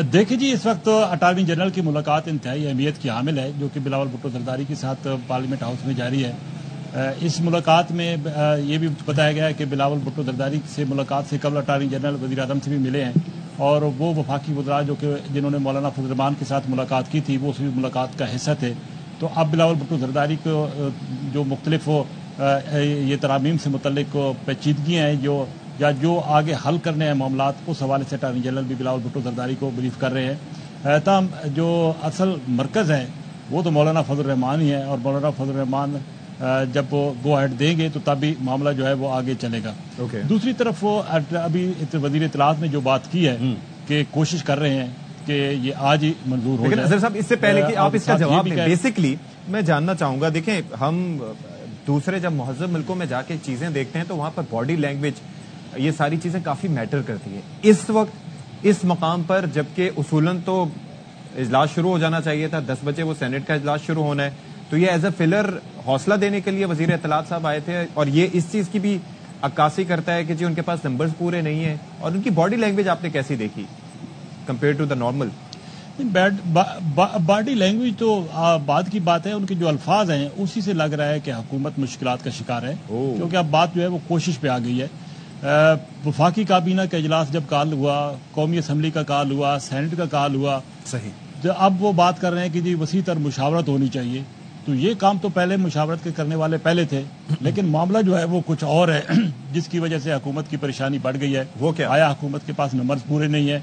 देखिए जी, इस वक्त अटॉर्नी जनरल की मुलाकात इंतहाई अहमियत की हामिल है, जो कि बिलावल भुट्टो जरदारी के साथ पार्लियामेंट हाउस में जारी है। इस मुलाकात में ये भी बताया गया है कि बिलावल भुट्टो जरदारी से मुलाकात से कबल अटॉर्नी जनरल वज़ीर आज़म से भी मिले हैं और वो वफाकी वज़रा जो कि जिन्होंने मौलाना फजल रहमान के साथ मुलाकात की थी वो उसी मुलाकात का हिस्सा थे। तो अब बिलावल भुट्टो जरदारी को जो मुख्तलिफ ये तरामीम से मुतल्लिक पेचीदगियाँ हैं जो आगे हल करने हैं मामलात, उस हवाले से अटॉर्नी जनरल भी बिलावल भुट्टो जरदारी को ब्रीफ कर रहे हैं। तमाम जो असल मरकज़ है वो तो मौलाना फजल रहमान ही है और मौलाना फजल रहमान जब वो गो अहेड देंगे तो तभी मामला जो है वो आगे चलेगा। दूसरी तरफ वो अभी वज़ीर इत्तलात ने जो बात की है कि कोशिश कर रहे हैं कि ये आज ही मंजूर हो जाए। अजहर साहब, इससे पहले कि आप इसका जवाब दें, बेसिकली मैं जानना चाहूंगा, देखें हम दूसरे जब महज़ब मुल्कों में जाके चीज़ें देखते हैं तो वहाँ पर बॉडी लैंग्वेज ये सारी चीज़ें काफ़ी मैटर करती है। इस वक्त इस मकाम पर जबकि उसूलन तो इजलास शुरू हो जाना चाहिए था, 10 बजे वो सेनेट का इजलास शुरू होना है, तो ये एज अ फिलर हौसला देने के लिए वजीर इत्तलात साहब आए थे और ये इस चीज़ की भी अक्कासी करता है कि जी उनके पास नंबर्स पूरे नहीं है। और उनकी बॉडी लैंग्वेज आपने कैसी देखी compare to the normal? Body language तो बात की बात है, उनके जो अल्फाज हैं उसी से लग रहा है कि हुकूमत मुश्किलात का शिकार है, क्योंकि अब बात जो है वो कोशिश पे आ गई है। वफाकी काबीना का इजलास जब कॉल हुआ, कौमी असम्बली का कॉल हुआ, सेनेट का कॉल हुआ, सही, तो अब वो बात कर रहे हैं कि जी वसी तर मुशावरत होनी चाहिए। तो ये काम तो पहले मुशावरत के करने वाले पहले थे, लेकिन मामला जो है वो कुछ और है जिसकी वजह से हुकूमत की परेशानी बढ़ गई है। वो क्या? आया हुकूमत के पास नंबर्स पूरे नहीं है,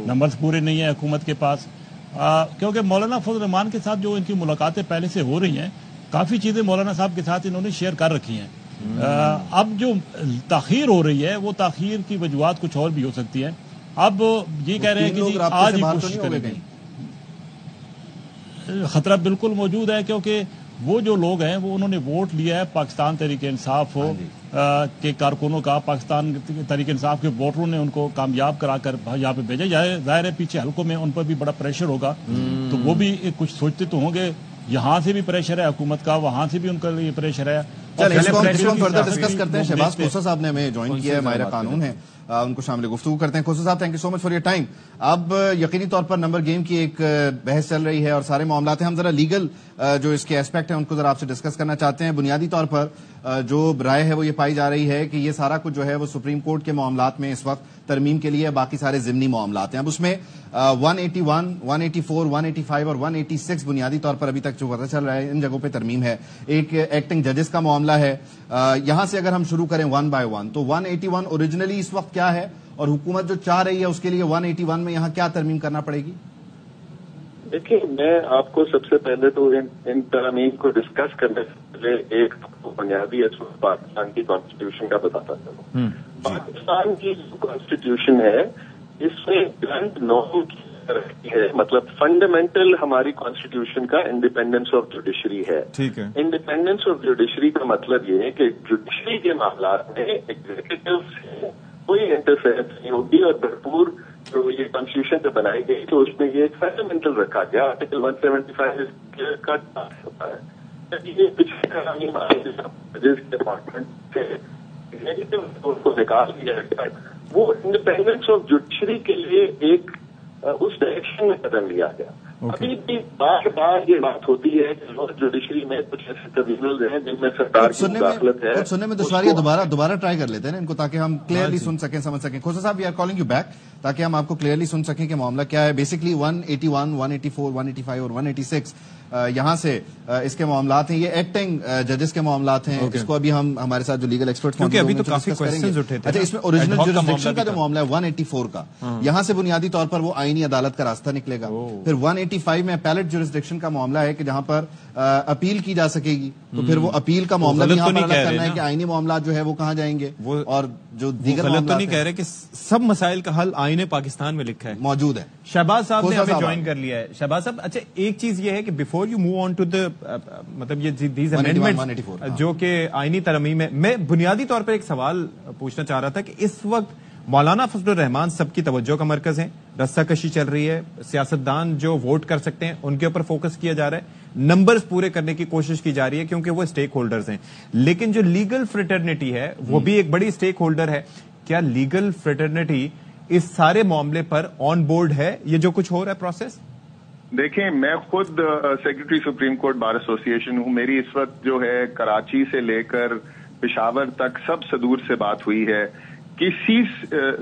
नंबर्स पूरे नहीं है हुकूमत के पास, क्योंकि मौलाना फजल रहमान के साथ जो इनकी मुलाकातें पहले से हो रही हैं, काफ़ी चीज़ें मौलाना साहब के साथ इन्होंने शेयर कर रखी हैं। अब जो ताखीर हो रही है वो ताखीर की वजूहात कुछ और भी हो सकती है। अब ये कह रहे हैं कि आज ही कोशिश करेंगे, खतरा बिल्कुल मौजूद है, क्योंकि वो जो लोग हैं वो उन्होंने वोट लिया है पाकिस्तान तहरीक इंसाफ के कारकुनों का, पाकिस्तान तहरीक इंसाफ के वोटरों ने उनको कामयाब कराकर यहाँ पे भेजा जाए। जाहिर है पीछे हल्कों में उन पर भी बड़ा प्रेशर होगा, तो वो भी कुछ सोचते तो होंगे। यहाँ से भी प्रेशर है हुकूमत का, वहाँ से भी उनका लिए प्रेशर है। इसको हम फर्दर डिस्कस करते हैं। शहबाज खोसा साहब ने हमें ज्वाइन किया है, माहिर कानून है, उनको शामिल गुफ्तगू करते हैं। खोसा साहब, thank you so much for your time. अब यकीनी तौर पर नंबर गेम की एक बहस चल रही है और सारे मामला हैं। हम जरा लीगल जो इसके एस्पेक्ट हैं उनको जरा आपसे डिस्कस करना चाहते हैं। बुनियादी तौर पर जो राय है वो ये पाई जा रही है कि ये सारा कुछ जो है वो सुप्रीम कोर्ट के मामलात में इस वक्त तरमीम के लिए बाकी सारे जिमनी मामलात हैं। अब उसमें 181, 184, 185 और 186 बुनियादी तौर पर अभी तक जो पता चल रहा है इन जगहों पे तरमीम है। एक एक्टिंग जजेस का मामला है। यहां से अगर हम शुरू करें 1 बाय 1, तो 181 ओरिजिनली इस वक्त क्या है और हुकूमत जो चाह रही है उसके लिए 181 में यहां क्या तरमीम करना पड़ेगी? देखिए, मैं आपको सबसे पहले तो इन तरमीम को डिस्कस करने से पहले एक बुनियादी पाकिस्तान की कॉन्स्टिट्यूशन का बताता चलूं। पाकिस्तान की जो कॉन्स्टिट्यूशन है इसमें ग्रैंड नॉर्म की है, मतलब फंडामेंटल हमारी कॉन्स्टिट्यूशन का इंडिपेंडेंस ऑफ जुडिशरी है। ठीक है। इंडिपेंडेंस ऑफ जुडिशरी का मतलब ये है कि जुडिशरी के मामलात में एग्जीक्यूटिव से कोई इंटरफेरेंस नहीं होगी और भरपूर जो ये कॉन्स्टिट्यूशन जो बनाई गई तो उसमें ये फंडामेंटल रखा गया। आर्टिकल 175 क्लियर कट होता है। ये पिछले डिपार्टमेंट से एग्जीक्यूटिव को निकाल दिया गया, वो इंडिपेंडेंस ऑफ जुडिशरी के लिए एक उस डायरेक्शन में कदम लिया गया। अभी भी बार बार ये बात होती है कि जुडिशरी में कुछ ऐसे ट्रिब्यूनल हैं जिनमें सरकार की मुदाखलत है। सुनने में दुश्वारी है, दोबारा ट्राई कर लेते हैं ना इनको, ताकि हम क्लियरली सुन सकें, समझ सकें। खोसा साहब, we are calling you back ताकि हम आपको क्लियरली सुन सकें कि मामला क्या है। बेसिकली 181, 184, 185 और 186 यहां से इसके मामलात हैं। ये एक्टिंग जजेस के मामलात हैं, जिसको अभी हम हमारे साथ जो लीगल एक्सपर्ट्स क्योंकि अभी तो काफी क्वेश्चंस उठे थे। अच्छा, इसमें ओरिजिनल जुरिसडिक्शन का जो मामला है 184 का, यहां से बुनियादी तौर पर वो आईनी अदालत का रास्ता निकलेगा। फिर 185 में अपीलेट जुरिसडिक्शन का मामला है कि जहां पर अपील की जा सकेगी, तो फिर वो अपील का मामला भी यहाँ पर अलग करना है कि आईनी मामला जो है वो कहाँ जाएंगे, और जो दीगर गलत तो नहीं कह रहे कि सब मसाइल का हल आईने पाकिस्तान में लिखा है, मौजूद है। शहबाज साहब ने हमें ज्वाइन कर लिया है। शहबाज साहब, अच्छा एक चीज ये है कि before you move on to the मतलब ये दीज अमेंडमेंट्स जो कि आईनी तरमीम है, मैं बुनियादी तौर पर एक सवाल पूछना चाह रहा था कि इस वक्त मौलाना फजल रहमान सबकी तवज्जो का मरकज है, रस्साकशी चल रही है, सियासतदान जो वोट कर सकते हैं उनके ऊपर फोकस किया जा रहा है, नंबर्स पूरे करने की कोशिश की जा रही है क्योंकि वो स्टेक होल्डर्स हैं, लेकिन जो लीगल फ्रेटर्निटी है वो भी एक बड़ी स्टेक होल्डर है। क्या लीगल फ्रेटर्निटी इस सारे मामले पर ऑन बोर्ड है, ये जो कुछ हो रहा है प्रोसेस? देखें, मैं खुद secretary supreme court bar association हूं। मेरी इस वक्त जो है कराची से लेकर पेशावर तक सब सदूर से बात हुई है। किसी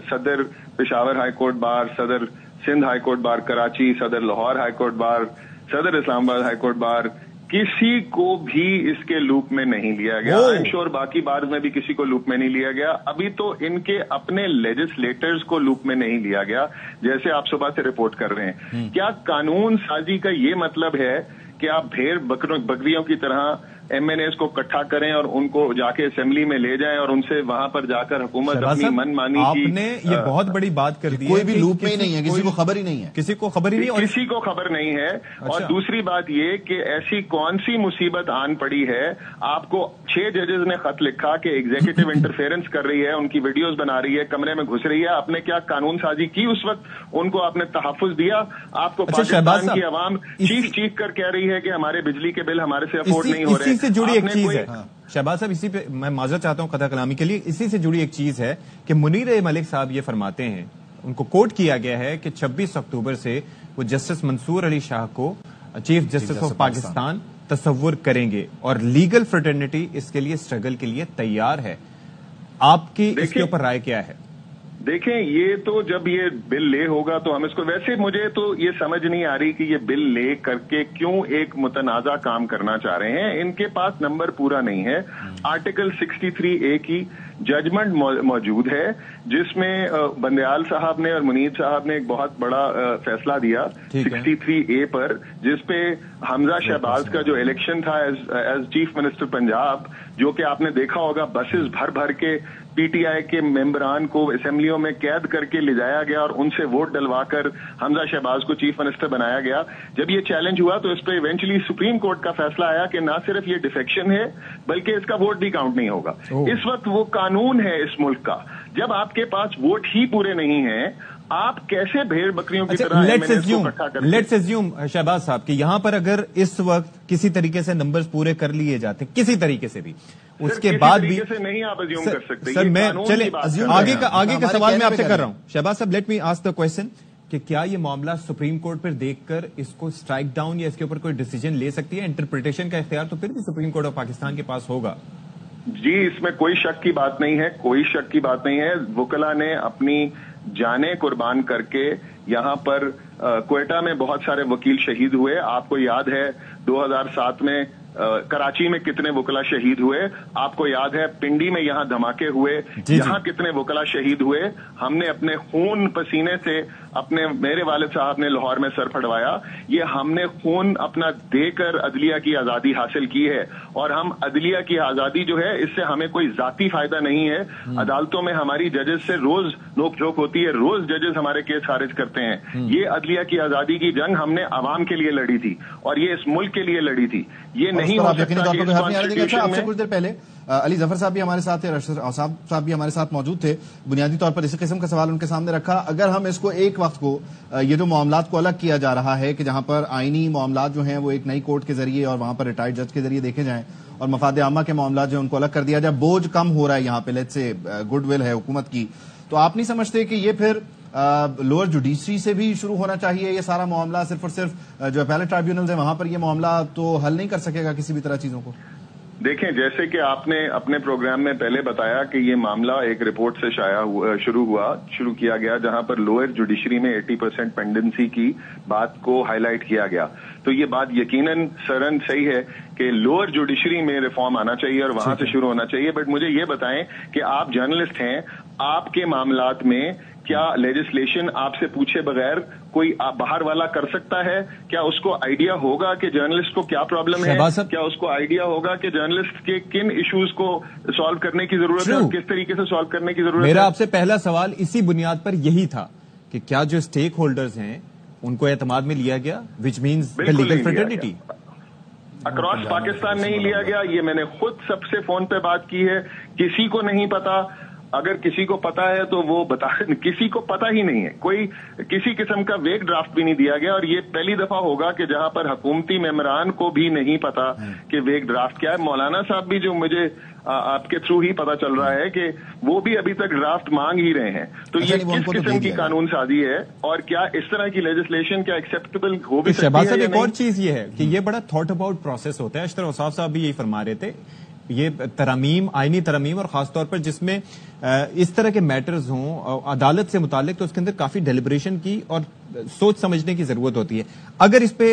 सदर पेशावर हाई कोर्ट बार, सदर Sindh high court bar Karachi, सदर लाहौर हाई कोर्ट बार, सदर इस्लामाबाद हाई कोर्ट बार, किसी को भी इसके लूप में नहीं लिया गया। आई एम श्योर बाकी बार में भी किसी को लूप में नहीं लिया गया। अभी तो इनके अपने लेजिस्लेटर्स को लूप में नहीं लिया गया, जैसे आप सुबह से रिपोर्ट कर रहे हैं। क्या कानून साजी का ये मतलब है कि आप भेड़ बकरियों की तरह MNAs को इकट्ठा करें और उनको जाके असेंबली में ले जाएं और उनसे वहां पर जाकर हुकूमत अपनी मनमानी की। आपने ये बहुत बड़ी बात कर दी, कोई भी लूप में ही नहीं है, किसी को खबर ही नहीं है, किसी को खबर ही नहीं, और किसी को खबर नहीं है। और दूसरी बात ये कि ऐसी कौन सी मुसीबत आन पड़ी है, आपको 6 जजेस ने खत लिखा कि एग्जीक्यूटिव इंटरफेरेंस कर रही है, उनकी वीडियोस बना रही है, कमरे में घुस रही है। आपने क्या कानून साजी की उस वक्त? उनको आपने तहफ्फुज दिया? आपको पाकिस्तान की आवाम चीख कर कह रही है कि हमारे बिजली के बिल हमारे से अफोर्ड नहीं हो रहे। इसी से जुड़ी एक चीज है शहबाज साहब, इसी पे मैं माजरत चाहता हूं कथा कलामी के लिए, इसी से जुड़ी एक चीज है कि मुनीर मलिक साहब ये फरमाते हैं, उनको कोट किया गया है कि 26 अक्टूबर से वो जस्टिस मंसूर अली शाह को चीफ जस्टिस ऑफ पाकिस्तान तस्वुर करेंगे और लीगल फ्रेटर्निटी इसके लिए स्ट्रगल के लिए तैयार है। आपकी इसके ऊपर राय क्या है? देखें, ये तो जब ये बिल ले होगा तो हम इसको, वैसे मुझे तो ये समझ नहीं आ रही कि ये बिल ले करके क्यों एक मुतनाज़ा काम करना चाह रहे हैं। इनके पास नंबर पूरा नहीं है। आर्टिकल 63A की जजमेंट मौजूद है जिसमें बंदयाल साहब ने और मुनीर साहब ने एक बहुत बड़ा फैसला दिया 63A पर, जिसपे हमजा शहबाज का जो इलेक्शन था एज चीफ मिनिस्टर पंजाब, जो कि आपने देखा होगा बसेस भर भर के PTI के मेंबरान को असेंबलियों में कैद करके ले जाया गया और उनसे वोट डलवाकर हमजा शहबाज को चीफ मिनिस्टर बनाया गया। जब ये चैलेंज हुआ तो इस पर इवेंचुअली सुप्रीम कोर्ट का फैसला आया कि ना सिर्फ ये डिफेक्शन है बल्कि इसका वोट भी काउंट नहीं होगा। इस वक्त वो कानून है इस मुल्क का। जब आपके पास वोट ही पूरे नहीं है, आप कैसे भेड़ बकरियों की तरह लेट्स एज्यूम शहबाज साहब कि यहां पर अगर इस वक्त किसी तरीके से नंबर्स पूरे कर लिए जाते, किसी तरीके से भी, उसके बाद भी से नहीं आप अज्यूम कर सकते। सर मैं चले आगे का सवाल मैं आपसे कर रहा हूं। शहबाज साहब, let me ask the question कि क्या ये मामला सुप्रीम कोर्ट पर देखकर इसको स्ट्राइक डाउन या इसके ऊपर कोई डिसीजन ले सकती है? इंटरप्रिटेशन का इख्तियार तो फिर भी सुप्रीम कोर्ट ऑफ पाकिस्तान के पास होगा। जी, इसमें कोई शक की बात नहीं है, कोई शक की बात नहीं है। वुकला ने अपनी जाने कुर्बान करके यहाँ पर क्वेटा में बहुत सारे वकील शहीद हुए। आपको याद है 2007 में कराची में कितने वुकला शहीद हुए, आपको याद है पिंडी में यहाँ धमाके हुए, यहाँ कितने वुकला शहीद हुए। हमने अपने खून पसीने से मेरे वालिद साहब ने लाहौर में सर फड़वाया। ये हमने खून अपना देकर अदलिया की आजादी हासिल की है और हम अदलिया की आजादी जो है इससे हमें कोई जाती फायदा नहीं है। अदालतों में हमारी जजेस से रोज नोक-झोंक होती है, रोज जजेस हमारे केस खारिज करते हैं। ये अदलिया की आजादी की जंग हमने आवाम के लिए लड़ी थी और ये इस मुल्क के लिए लड़ी थी। ये नहीं हो सकता। आपसे कुछ देर पहले अली जफर साहब भी हमारे साथ थे, रशीद साहब भी हमारे साथ मौजूद थे। बुनियादी तौर पर इसी किस्म का सवाल उनके सामने रखा। अगर हम इसको एक वक्त को ये जो मामलात को अलग किया जा रहा है कि जहां पर आईनी मामलात जो हैं वो एक नई कोर्ट के जरिए और वहां पर रिटायर्ड जज के जरिए देखे जाएं और मफाद आमा के मामलात जो उनको अलग कर दिया जाए, बोझ कम हो रहा है यहाँ पे, लेट्स से गुडविल है हुकूमत की, तो आप नहीं समझते कि ये फिर लोअर जुडिशरी से भी शुरू होना चाहिए ये सारा मामला? सिर्फ और सिर्फ जो अपीलेट ट्राइब्यूनल है वहां पर ये मामला तो हल नहीं कर सकेगा किसी भी तरह चीजों को? देखें, जैसे कि आपने अपने प्रोग्राम में पहले बताया कि ये मामला एक रिपोर्ट से शुरू किया गया जहां पर लोअर जुडिशरी में 80% पेंडेंसी की बात को हाईलाइट किया गया। तो ये बात यकीनन सरन सही है कि लोअर जुडिशरी में रिफॉर्म आना चाहिए और वहां से शुरू होना चाहिए। बट मुझे ये बताएं कि आप जर्नलिस्ट हैं, आपके मामलात में क्या लेजिस्लेशन आपसे पूछे बगैर कोई बाहर वाला कर सकता है? क्या उसको आइडिया होगा कि जर्नलिस्ट को क्या प्रॉब्लम है? क्या उसको आइडिया होगा कि जर्नलिस्ट के किन इश्यूज को सॉल्व करने की जरूरत है और किस तरीके से सॉल्व करने की जरूरत है? मेरा आपसे पहला सवाल इसी बुनियाद पर यही था कि क्या जो स्टेक होल्डर्स हैं उनको एतमाद में लिया गया, which means the legal fraternity across Pakistan नहीं लिया गया। ये मैंने खुद सबसे फोन पे बात की है। किसी को नहीं पता। अगर किसी को पता है तो वो बता, किसी को पता ही नहीं है। कोई किसी किस्म का वेग ड्राफ्ट भी नहीं दिया गया और ये पहली दफा होगा कि जहां पर हुकूमती मेंबरान को भी नहीं पता कि वेग ड्राफ्ट क्या है। मौलाना साहब भी, जो मुझे आपके थ्रू ही पता चल रहा है कि वो भी अभी तक ड्राफ्ट मांग ही रहे हैं। तो ये किस किस्म की कानून साजी है और क्या इस तरह की लेजिस्लेशन क्या एक्सेप्टेबल हो भी सकती है? एक और चीज ये है कि ये बड़ा थॉट अबाउट प्रोसेस होता है। अशतर औसाफ साहब भी यही फरमा रहे थे, ये तरमीम, आईनी तरमीम और खासतौर पर जिसमें इस तरह के मैटर्स हों अदालत से मुतालिक, तो उसके अंदर काफी डेलिब्रेशन की और सोच समझने की जरूरत होती है। अगर इस पे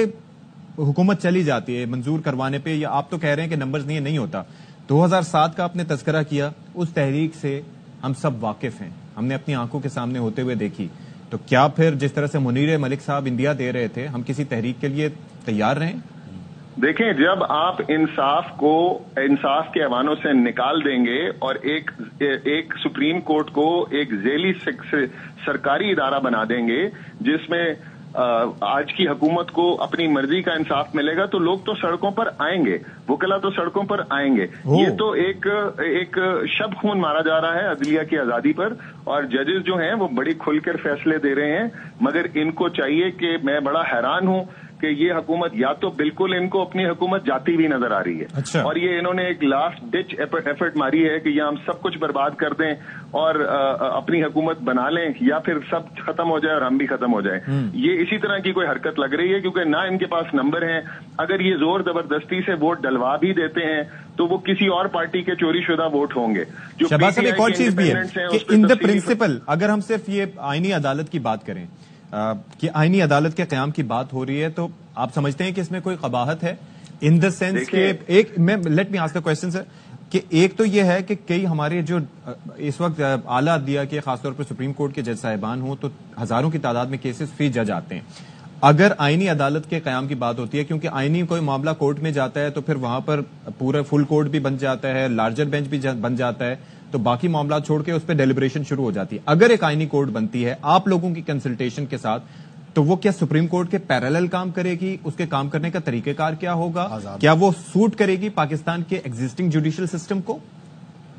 हुकूमत चली जाती है मंजूर करवाने पे, या आप तो कह रहे हैं कि नंबर्स नहीं होता, 2007 का आपने तस्करा किया, उस तहरीक से हम सब वाकिफ हैं, हमने अपनी आंखों के सामने होते हुए देखी। तो क्या फिर जिस तरह से मुनीर मलिक साहब इंदिया दे रहे थे, हम किसी तहरीक के लिए तैयार रहें? देखें, जब आप इंसाफ के ऐवानों से निकाल देंगे और एक सुप्रीम कोर्ट को एक झेली सरकारी इदारा बना देंगे जिसमें आज की हुकूमत को अपनी मर्जी का इंसाफ मिलेगा, तो लोग तो सड़कों पर आएंगे, वकला तो सड़कों पर आएंगे। ये तो एक शब खून मारा जा रहा है अदलिया की आजादी पर, और जजेस जो हैं वो बड़ी खुलकर फैसले दे रहे हैं। मगर इनको चाहिए कि, मैं बड़ा हैरान हूं कि ये हुकूमत या तो बिल्कुल इनको अपनी हुकूमत जाती हुई नजर आ रही है। अच्छा। और ये इन्होंने एक लास्ट डिच एफर्ट मारी है कि या हम सब कुछ बर्बाद कर दें और अपनी हुकूमत बना लें, या फिर सब खत्म हो जाए और हम भी खत्म हो जाएं। ये इसी तरह की कोई हरकत लग रही है, क्योंकि ना इनके पास नंबर हैं। अगर ये जोर जबरदस्ती से वोट डलवा भी देते हैं तो वो किसी और पार्टी के चोरी शुदा वोट होंगे। जो शहबाज साहब, एक और चीज भी है कि इन द प्रिंसिपल, अगर हम सिर्फ ये आईनी अदालत की बात करें कि आईनी अदालत के क़याम की बात हो रही है, तो आप समझते हैं कि इसमें कोई कबाहत है इन द सेंस के let me ask the question sir, कि एक तो ये है कि कई हमारे जो इस वक्त आला अदलिया के खासतौर पर सुप्रीम कोर्ट के जज साहिबान हों तो हजारों की तादाद में केसेस फी जज आते हैं। अगर आईनी अदालत के कयाम की बात होती है, क्योंकि आईनी कोई मामला कोर्ट में जाता है तो फिर वहां पर पूरा फुल कोर्ट भी बन जाता है, लार्जर बेंच भी बन जाता है, तो बाकी मामला छोड़ के उस पर डेलिब्रेशन शुरू हो जाती है। अगर एक आईनी कोर्ट बनती है आप लोगों की कंसल्टेशन के साथ, तो वो क्या सुप्रीम कोर्ट के पैरेलल काम करेगी? उसके काम करने का तरीकेकार क्या होगा? क्या वो सूट करेगी पाकिस्तान के एग्जिस्टिंग जुडिशियल सिस्टम को?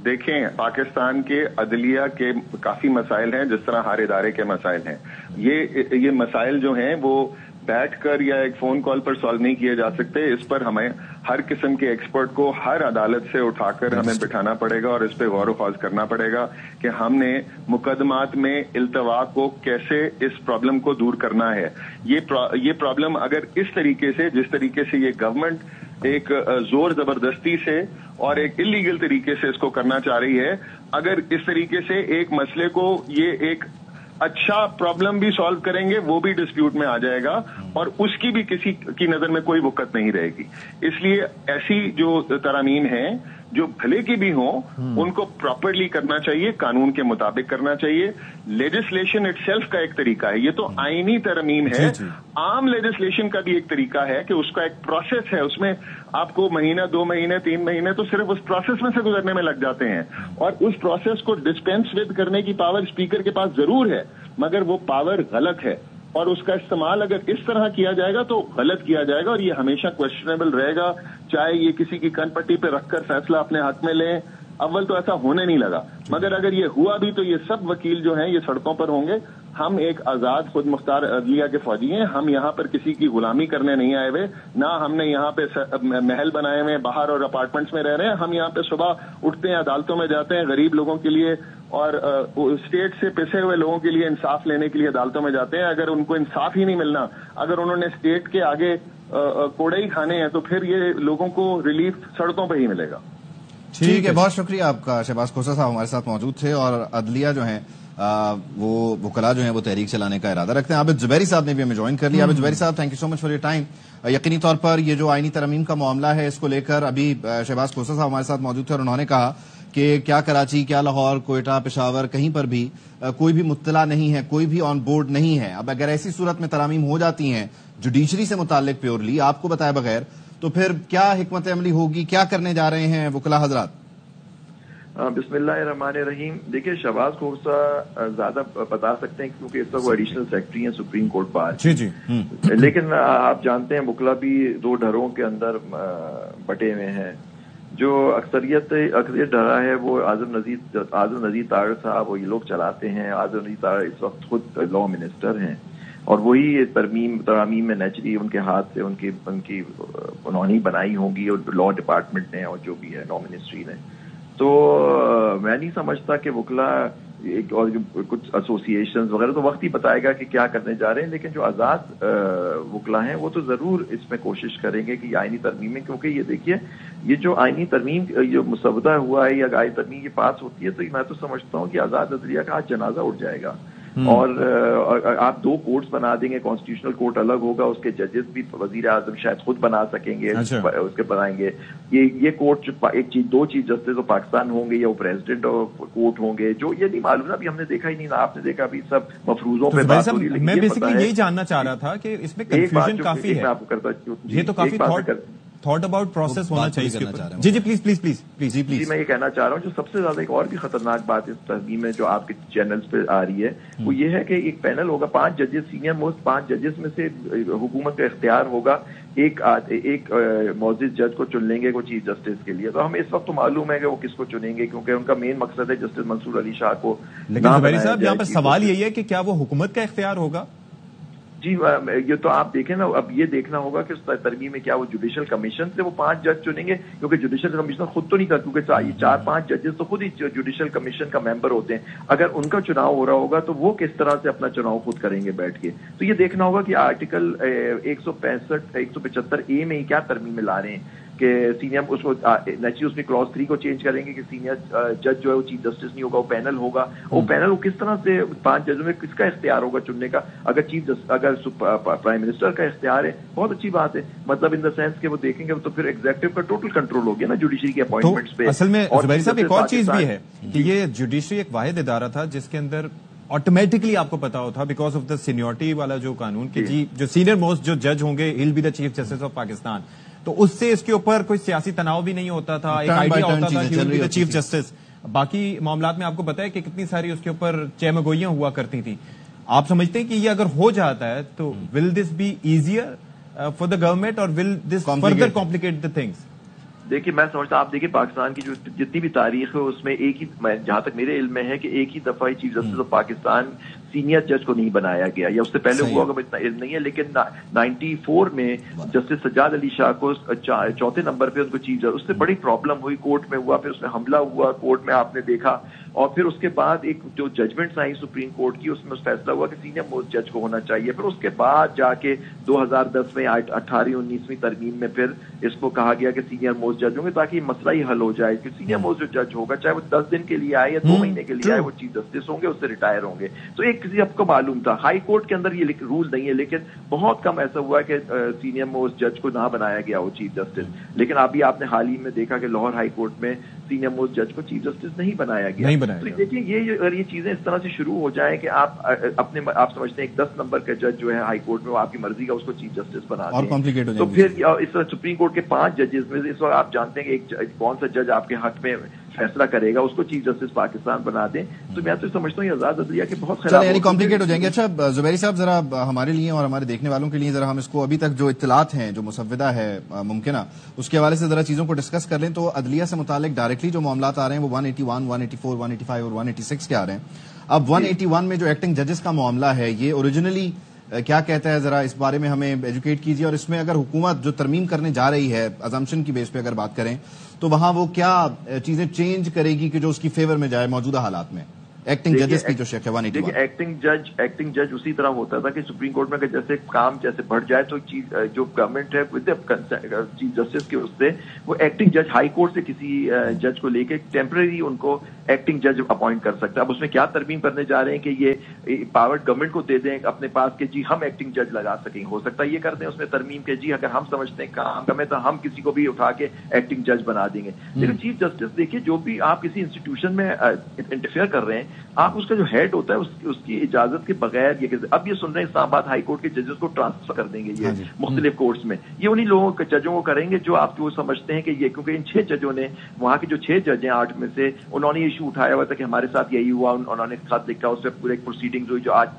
देखें, पाकिस्तान के अदलिया के काफी मसाइल हैं, जिस तरह हर इदारे के मसाइल हैं। ये मसाइल जो हैं वो बैठकर या एक फोन कॉल पर सॉल्व नहीं किए जा सकते। इस पर हमें हर किस्म के एक्सपर्ट को हर अदालत से उठाकर हमें बिठाना पड़ेगा और इस पर गौर ख्वास करना पड़ेगा कि हमने मुकदमात में इल्तवा को कैसे इस प्रॉब्लम को दूर करना है। ये प्रॉब्लम अगर इस तरीके से, जिस तरीके से ये गवर्नमेंट एक जोर जबरदस्ती से और एक इलीगल तरीके से इसको करना चाह रही है, अगर इस तरीके से एक मसले को ये एक अच्छा प्रॉब्लम भी सॉल्व करेंगे, वो भी डिस्प्यूट में आ जाएगा और उसकी भी किसी की नजर में कोई वक़्त नहीं रहेगी। इसलिए ऐसी जो तरामीम हैं जो भले की भी हों, उनको प्रॉपरली करना चाहिए, कानून के मुताबिक करना चाहिए। लेजिस्लेशन इटसेल्फ का एक तरीका है, ये तो आईनी तरमीम है। आम लेजिस्लेशन का भी एक तरीका है कि उसका एक प्रोसेस है, उसमें आपको महीना, 2 महीने, 3 महीने तो सिर्फ उस प्रोसेस में से गुजरने में लग जाते हैं, और उस प्रोसेस को डिस्पेंस विद करने की पावर स्पीकर के पास जरूर है, मगर वो पावर गलत है और उसका इस्तेमाल अगर इस तरह किया जाएगा तो गलत किया जाएगा और ये हमेशा क्वेश्चनेबल रहेगा, चाहे ये किसी की कनपट्टी पे रखकर फैसला अपने हाथ में लें। अव्वल तो ऐसा होने नहीं लगा, मगर अगर ये हुआ भी तो ये सब वकील जो हैं ये सड़कों पर होंगे। हम एक आजाद खुद मुख्तार अदलिया के फौजी हैं, हम यहाँ पर किसी की गुलामी करने नहीं आए हुए, ना हमने यहाँ पे महल बनाए हुए बाहर और अपार्टमेंट्स में रह रहे हैं। हम यहाँ पे सुबह उठते हैं, अदालतों में जाते हैं, गरीब लोगों के लिए और स्टेट से पिसे हुए लोगों के लिए इंसाफ लेने के लिए अदालतों में जाते हैं। अगर उनको इंसाफ ही नहीं मिलना, अगर उन्होंने स्टेट के आगे कोड़े ही खाने हैं, तो फिर ये लोगों को रिलीफ सड़कों पर ही मिलेगा। ठीक है, बहुत शुक्रिया आपका। शहबाज खोसा साहब हमारे साथ मौजूद थे और अदलिया जो है वो वकला जो है वो तहरीक चलाने का इरादा रखते हैं। आबिद जुबैरी साहब ने भी हमें ज्वाइन कर लिया। आबिद जुबैरी साहब, thank you so much for your time. यकीनी तौर पर ये जो आईनी तरमीम का मामला है, इसको लेकर अभी शहबाज खोसा साहब हमारे साथ मौजूद थे और उन्होंने कहा कि क्या कराची, क्या लाहौर, कोयटा, पेशावर, कहीं पर भी कोई भी मुत्तला नहीं है, कोई भी ऑन बोर्ड नहीं है। अब अगर ऐसी सूरत में तरामीम हो जाती हैं जुडिशरी से मुतालिक प्योरली आपको बताए बगैर, तो फिर क्या हिकमत अमली होगी, क्या करने जा रहे हैं वकला हजरात? बिस्मिल्लाहिर्रहमानिर्रहीम। देखिए, शहबाज खोसा ज्यादा बता सकते हैं क्योंकि इस वक्त वो एडिशनल सेक्रेटरी हैं सुप्रीम कोर्ट बार। जी। लेकिन आप जानते हैं वकला भी 2 ढरों के अंदर बटे हुए हैं। जो अक्सरियत डरा है वो आजम नजीर तारड़ साहब, वो ये लोग चलाते हैं। आजम नजीर तारड़ इस वक्त खुद लॉ मिनिस्टर हैं और वही तरामीम में नेचुरली उनके हाथ से उन्होंने बनाई होंगी और लॉ डिपार्टमेंट ने और जो भी है लॉ मिनिस्ट्री ने। तो मैं नहीं समझता कि वकला और कुछ एसोसिएशंस वगैरह तो वक्त ही बताएगा कि क्या करने जा रहे हैं, लेकिन जो आज़ाद वकला हैं वो तो ज़रूर इसमें कोशिश करेंगे कि आईनी तरमीम में, क्योंकि ये देखिए ये जो आईनी तरमीम जो मुसवदा हुआ है या आईनी तरमीम ये पास होती है तो मैं तो समझता हूँ कि आज़ाद अदलिया का आज जनाजा उठ जाएगा। और आप 2 कोर्ट्स बना देंगे, कॉन्स्टिट्यूशनल कोर्ट अलग होगा, उसके जजेस भी वजीर आजम शायद खुद बना सकेंगे। अच्छा। उसके बनाएंगे ये कोर्ट 2 चीफ जस्टिस तो पाकिस्तान होंगे या वो प्रेसिडेंट कोर्ट होंगे, जो ये नहीं मालूम ना, अभी हमने देखा ही नहीं ना, आपने देखा अभी सब मफरूजों पे बात हो रही है। मैं बेसिकली यही जानना चाह रहा था कि इसमें कंफ्यूजन काफी है, ये तो काफी थॉट अबाउट प्रोसेस होना चाहिए इसके ऊपर। जी प्लीज मैं ये कहना चाह रहा हूँ, जो सबसे ज्यादा एक और भी खतरनाक बात इस तहकीम में जो आपके चैनल्स पे आ रही है वो ये है कि एक पैनल होगा, 5 जजेस, सीनियर मोस्ट 5 जजेस में से हुकूमत का इख्तियार होगा एक मौजूद जज को चुन लेंगे वो चीफ जस्टिस के लिए। तो हमें इस वक्त तो मालूम है कि वो किसको चुनेंगे, क्योंकि उनका मेन मकसद है जस्टिस मंसूर अली शाह को। लेकिन ज़ुबैरी साहब यहाँ पर सवाल यही है कि क्या वो हुकूमत का इख्तियार होगा? जी, ये तो आप देखें ना, अब ये देखना होगा कि उस तरमीम में क्या वो जुडिशल कमीशन से वो 5 जज चुनेंगे, क्योंकि जुडिशल कमीशन खुद तो नहीं कर, क्योंकि 4-5 जजेस तो खुद ही जुडिशल कमीशन का मेंबर होते हैं। अगर उनका चुनाव हो रहा होगा तो वो किस तरह से अपना चुनाव खुद करेंगे बैठ के। तो ये देखना होगा कि आर्टिकल 175A में क्या तरमीमें ला रहे हैं कि सीनियर उसको नेचुरली उसमें क्लॉज 3 को चेंज करेंगे कि सीनियर जज जो है वो चीफ जस्टिस नहीं होगा, वो पैनल होगा। वो पैनल वो किस तरह से 5 जजों में किसका इख्तियार होगा चुनने का? अगर प्राइम मिनिस्टर का इख्तियार है, बहुत अच्छी बात है, मतलब इन द सेंस कि वो देखेंगे तो फिर एग्जीक्यूटिव का टोटल कंट्रोल हो गया ना जुडिशरी के अपॉइंटमेंट्स पे। असल में ज़ुबैरी साहब एक और चीज भी है कि ये जुडिशरी एक वाहिद इदारा था जिसके अंदर ऑटोमेटिकली आपको पता होता बिकॉज ऑफ द सीनियरिटी वाला जो कानून कि जी जो सीनियर मोस्ट जो जज होंगे हिल be the chief justice of Pakistan, तो उससे इसके ऊपर कोई सियासी तनाव भी नहीं होता था, एक आइडिया होता था कि will be the chief justice. बाकी मामलात में आपको पता है कि कितनी सारी उसके ऊपर चहमगोइयां हुआ करती थी। आप समझते हैं कि ये अगर हो जाता है तो will this be easier for the government और will this further complicate the things? देखिए, मैं समझता हूँ, आप देखिए पाकिस्तान की जो जितनी भी तारीख है उसमें एक ही, जहां तक मेरे इल्म में है कि एक ही दफा ही chief justice of Pakistan senior जज को नहीं बनाया गया, या उससे पहले हुआ होगा, इतना इल्म नहीं है। लेकिन 94 में जस्टिस सज्जाद अली शाह को 4थे नंबर पे उनको चीफ जज, उससे बड़ी प्रॉब्लम हुई, कोर्ट में हुआ, फिर उसमें हमला हुआ कोर्ट में, आपने देखा। और फिर उसके बाद एक जो जजमेंट आई सुप्रीम कोर्ट की, उसमें फैसला हुआ कि सीनियर मोस्ट जज को होना चाहिए। फिर उसके बाद जाके 2010 में 18-19वीं तरमीम में फिर इसको कहा गया कि सीनियर मोस्ट जज होंगे ताकि मसला ही हल हो जाए कि सीनियर मोस्ट जो जज होगा, चाहे वो 10 दिन के लिए आए या 2 महीने के लिए आए, वो चीफ जस्टिस होंगे, उससे रिटायर होंगे। तो एक किसी आपको मालूम था, हाई कोर्ट के अंदर ये रूल नहीं है, लेकिन बहुत कम ऐसा हुआ कि सीनियर मोस्ट जज को ना बनाया गया हो चीफ जस्टिस। लेकिन अभी आपने हाल ही में देखा कि लाहौर हाई कोर्ट में सीनियर मोस्ट जज को चीफ जस्टिस नहीं बनाया गया। तो देखिए, ये अगर ये चीजें इस तरह से शुरू हो जाए कि आप समझते हैं एक 10 नंबर का जज जो है हाई कोर्ट में, वो आपकी मर्जी का उसको चीफ जस्टिस बना दें, तो फिर इस तरह सुप्रीम कोर्ट के 5 जजेस में इस वक्त आप जानते हैं कि कौन सा जज आपके हक में फैसला करेगा, उसको चीफ जस्टिस पाकिस्तान बना दें। तो मैं तो समझता हूँ आजाद अदलिया के बहुत यानी कॉम्प्लिकेट हो जाएंगे। अच्छा ज़ुबैरी साहब, जरा हमारे लिए और हमारे देखने वालों के लिए जरा हम इसको अभी तक जो इत्तलात हैं, जो मुसव्विदा है मुमकिन, उसके हवाले से जरा चीजों को डिस्कस कर लें। तो अदलिया से मुतालिक डायरेक्टली जो मामलात आ रहे हैं वो 181, 184, 185 और 186 के आ रहे हैं। अब 181 में जो एक्टिंग जजेस का मामला है, ये ओरिजिनली क्या कहता है, जरा इस बारे में हमें एजुकेट कीजिए। और इसमें अगर हुकूमत जो तरमीम करने जा रही है, अजम्पशन की बेस पे अगर बात करें, तो वहां वो क्या चीजें चेंज करेगी कि जो उसकी फेवर में जाए मौजूदा हालात में? एक्टिंग जजेस की जो शेख है 181। देखिए, एक्टिंग जज उसी तरह होता था कि सुप्रीम कोर्ट में जैसे काम जैसे बढ़ जाए तो जो गवर्नमेंट है विद चीफ जस्टिस के उससे वो एक्टिंग जज हाई कोर्ट से किसी जज को लेके टेम्परेरी उनको एक्टिंग जज अपॉइंट कर सकता है। अब उसमें क्या तरमीम करने जा रहे हैं कि ये पावर गवर्नमेंट को दे दें अपने पास कि जी हम एक्टिंग जज लगा सकेंगे, हो सकता है ये कर दें उसमें तरमीम के जी अगर हम समझते हैं काम कम है तो हम किसी को भी उठा के एक्टिंग जज बना देंगे। लेकिन चीफ जस्टिस देखिए, जो भी आप किसी इंस्टीट्यूशन में इंटरफेयर कर रहे हैं, आप उसका जो हेड होता है उसकी इजाजत के बगैर ये अब ये सुन रहे हैं इस्लामाबाद हाई कोर्ट के जजेस को ट्रांसफर कर देंगे ये मुख्तलिफ कोर्ट्स में। ये उन्हीं लोगों के जजों को करेंगे जो आप जो समझते हैं कि ये, क्योंकि इन 6 जजों ने, वहां के जो 6 जज हैं 8 में से, उन्होंने इशू उठाया हुआ था कि हमारे साथ यही हुआ, उन्होंने खत लिखा, उस पर पूरे प्रोसीडिंग्स हुई जो आज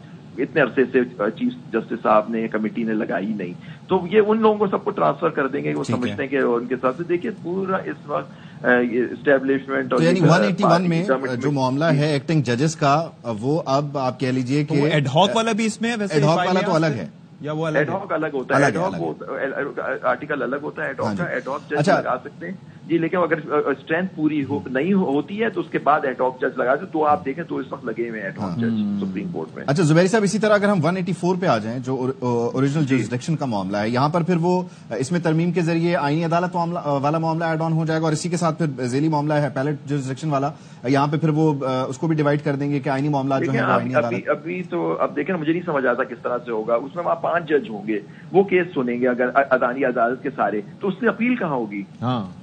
इतने अरसे से चीफ जस्टिस साहब ने कमेटी ने लगाई नहीं। तो ये उन लोगों को सबको ट्रांसफर कर देंगे, वो समझते हैं कि उनके साथ से। देखिए, पूरा इस वक्त एस्टेब्लिशमेंट तो यानी 181 में जो मामला है एक्टिंग जजेस का, वो अब आप कह लीजिए कि एडहॉक वाला भी इसमें है। वैसे एडहॉक वाला तो अलग है या वो एडहॉक अलग होता है, एडहॉक आर्टिकल अलग होता है एडहॉक का, एडहॉक जज लगा सकते हैं जी। लेकिन अगर स्ट्रेंथ पूरी नहीं होती है तो उसके बाद एडहॉक जज लगा तो आप देखें तो इस वक्त लगे हुए एडहॉक जज सुप्रीम कोर्ट में। अच्छा ज़ुबैरी साहब, इसी तरह अगर हम 184 पे आ जाएं, जो ओरिजिनल जुरिसडिक्शन का मामला है, यहाँ पर फिर वो इसमें तरमीम के जरिए आईनी अदालत वाला मामला एड ऑन हो जाएगा और इसी के साथ फिर झेली मामला है पैलेट जुरिसडिक्शन वाला, यहाँ पे फिर वो उसको भी डिवाइड कर देंगे कि आईनी मामला जो है आईनी अदालत। अभी तो अब देखें, मुझे नहीं समझ आता किस तरह से होगा। उसमें वहाँ 5 जज होंगे, वो केस सुनेंगे अगर अदानी अदालत के सारे, तो उससे अपील कहाँ होगी?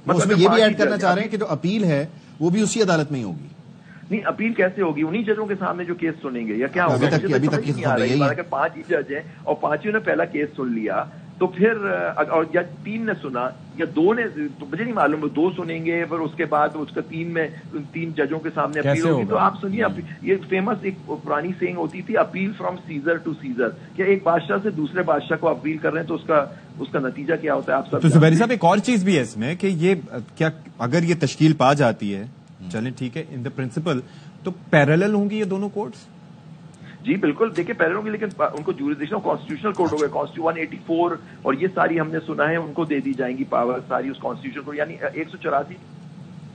मतलब ये भी ऐड करना चाह रहे हैं कि जो अपील है वो भी उसी अदालत में ही होगी। नहीं, अपील कैसे होगी? उन्हीं जजों के सामने जो केस सुनेंगे या क्या होगा? अभी तक अगर 5 ही जज हैं और 5 ने पहला केस सुन लिया, تو پھر اور یا 3 نے سنا یا 2 نے, تو مجھے نہیں معلوم, 2 سنیں گے پھر اس کے بعد اس کا 3 ججوں کے سامنے اپیل ہوگی. تو آپ سنیے, یہ فیمس ایک پرانی سینگ ہوتی تھی, appeal from Caesar to Caesar, کہ ایک بادشاہ سے دوسرے بادشاہ کو اپیل کر رہے ہیں تو اس کا نتیجہ کیا ہوتا ہے آپ سب. تو زبیری صاحب ایک اور چیز بھی ہے اس میں کہ یہ کیا اگر یہ تشکیل پا جاتی ہے, چلیں ٹھیک ہے, ان دا پرنسپل تو پیرالل ہوں گی یہ دونوں کورٹس؟ جی بالکل, دیکھیں پیرالل ہوں گی, لیکن ان کو جوریسڈکشن کانسٹیٹیوشنل کورٹ ہو گیا, 184 اور یہ ساری ہم نے سنا ہے ان کو دے دی جائیں گی پاور ساری اس کانسٹیٹیوشن کو, یعنی 184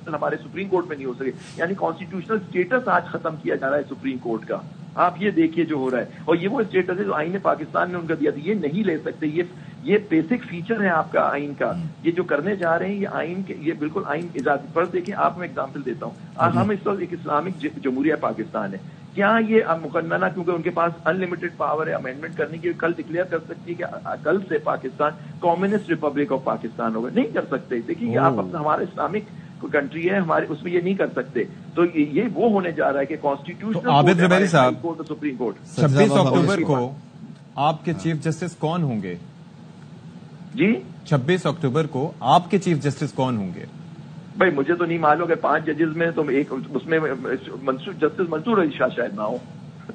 ہمارے سپریم کورٹ میں نہیں ہو سکے, یعنی کانسٹیٹیوشنل اسٹیٹس آج ختم کیا جا رہا ہے سپریم کورٹ کا. آپ یہ دیکھیے جو ہو رہا ہے, اور یہ وہ اسٹیٹس ہے جو آئین پاکستان نے ان کا دیا تھا, یہ نہیں لے سکتے. یہ بیسک فیچر ہے آپ کا آئین کا, یہ جو کرنے جا رہے ہیں یہ آئین کے, یہ بالکل آئین اجازت پر. دیکھیں آپ میں ایگزامپل دیتا ہوں, ہم اس وقت ایک اسلامک جمہوریہ پاکستان ہے, کیا یہ مقننہ کیونکہ ان کے پاس انلمیٹڈ پاور ہے امینڈمنٹ کرنے کی, کل ڈکلیئر کر سکتی ہے کہ کل سے Pakistan communist republic of Pakistan ہوگا؟ نہیں کر سکتے. دیکھیے آپ اپنا, ہمارا اسلامک کنٹری ہے ہمارے, اس میں یہ نہیں کر سکتے. تو یہ وہ ہونے جا رہا ہے کہ کانسٹیٹیوشنل عابد زبیری صاحب, سپریم کورٹ 26 اکتوبر کو آپ کے چیف جسٹس کون ہوں گے؟ جی 26 اکتوبر کو آپ کے چیف جسٹس کون ہوں گے؟ بھائی مجھے تو نہیں معلوم کہ 5 ججز میں تو ایک اس میں جسٹس منصور علی شاہ شاید نہ ہو.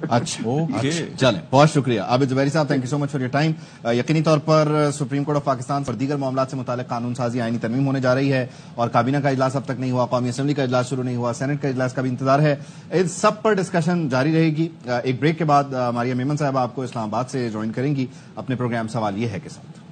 اچھا چلیں, بہت شکریہ عابد زبیری صاحب, thank you so much for your time. یقینی طور پر سپریم کورٹ آف پاکستان پر دیگر معاملات سے متعلق قانون سازی آئینی ترمیم ہونے جا رہی ہے, اور کابینہ کا اجلاس اب تک نہیں ہوا, قومی اسمبلی کا اجلاس شروع نہیں ہوا, سینٹ کا اجلاس کا بھی انتظار ہے. اس سب پر ڈسکشن جاری رہے گی. ایک بریک کے بعد ماریہ میمن صاحبہ آپ کو اسلام آباد سے جوائن کریں گی اپنے پروگرام سوال یہ ہے کے ساتھ.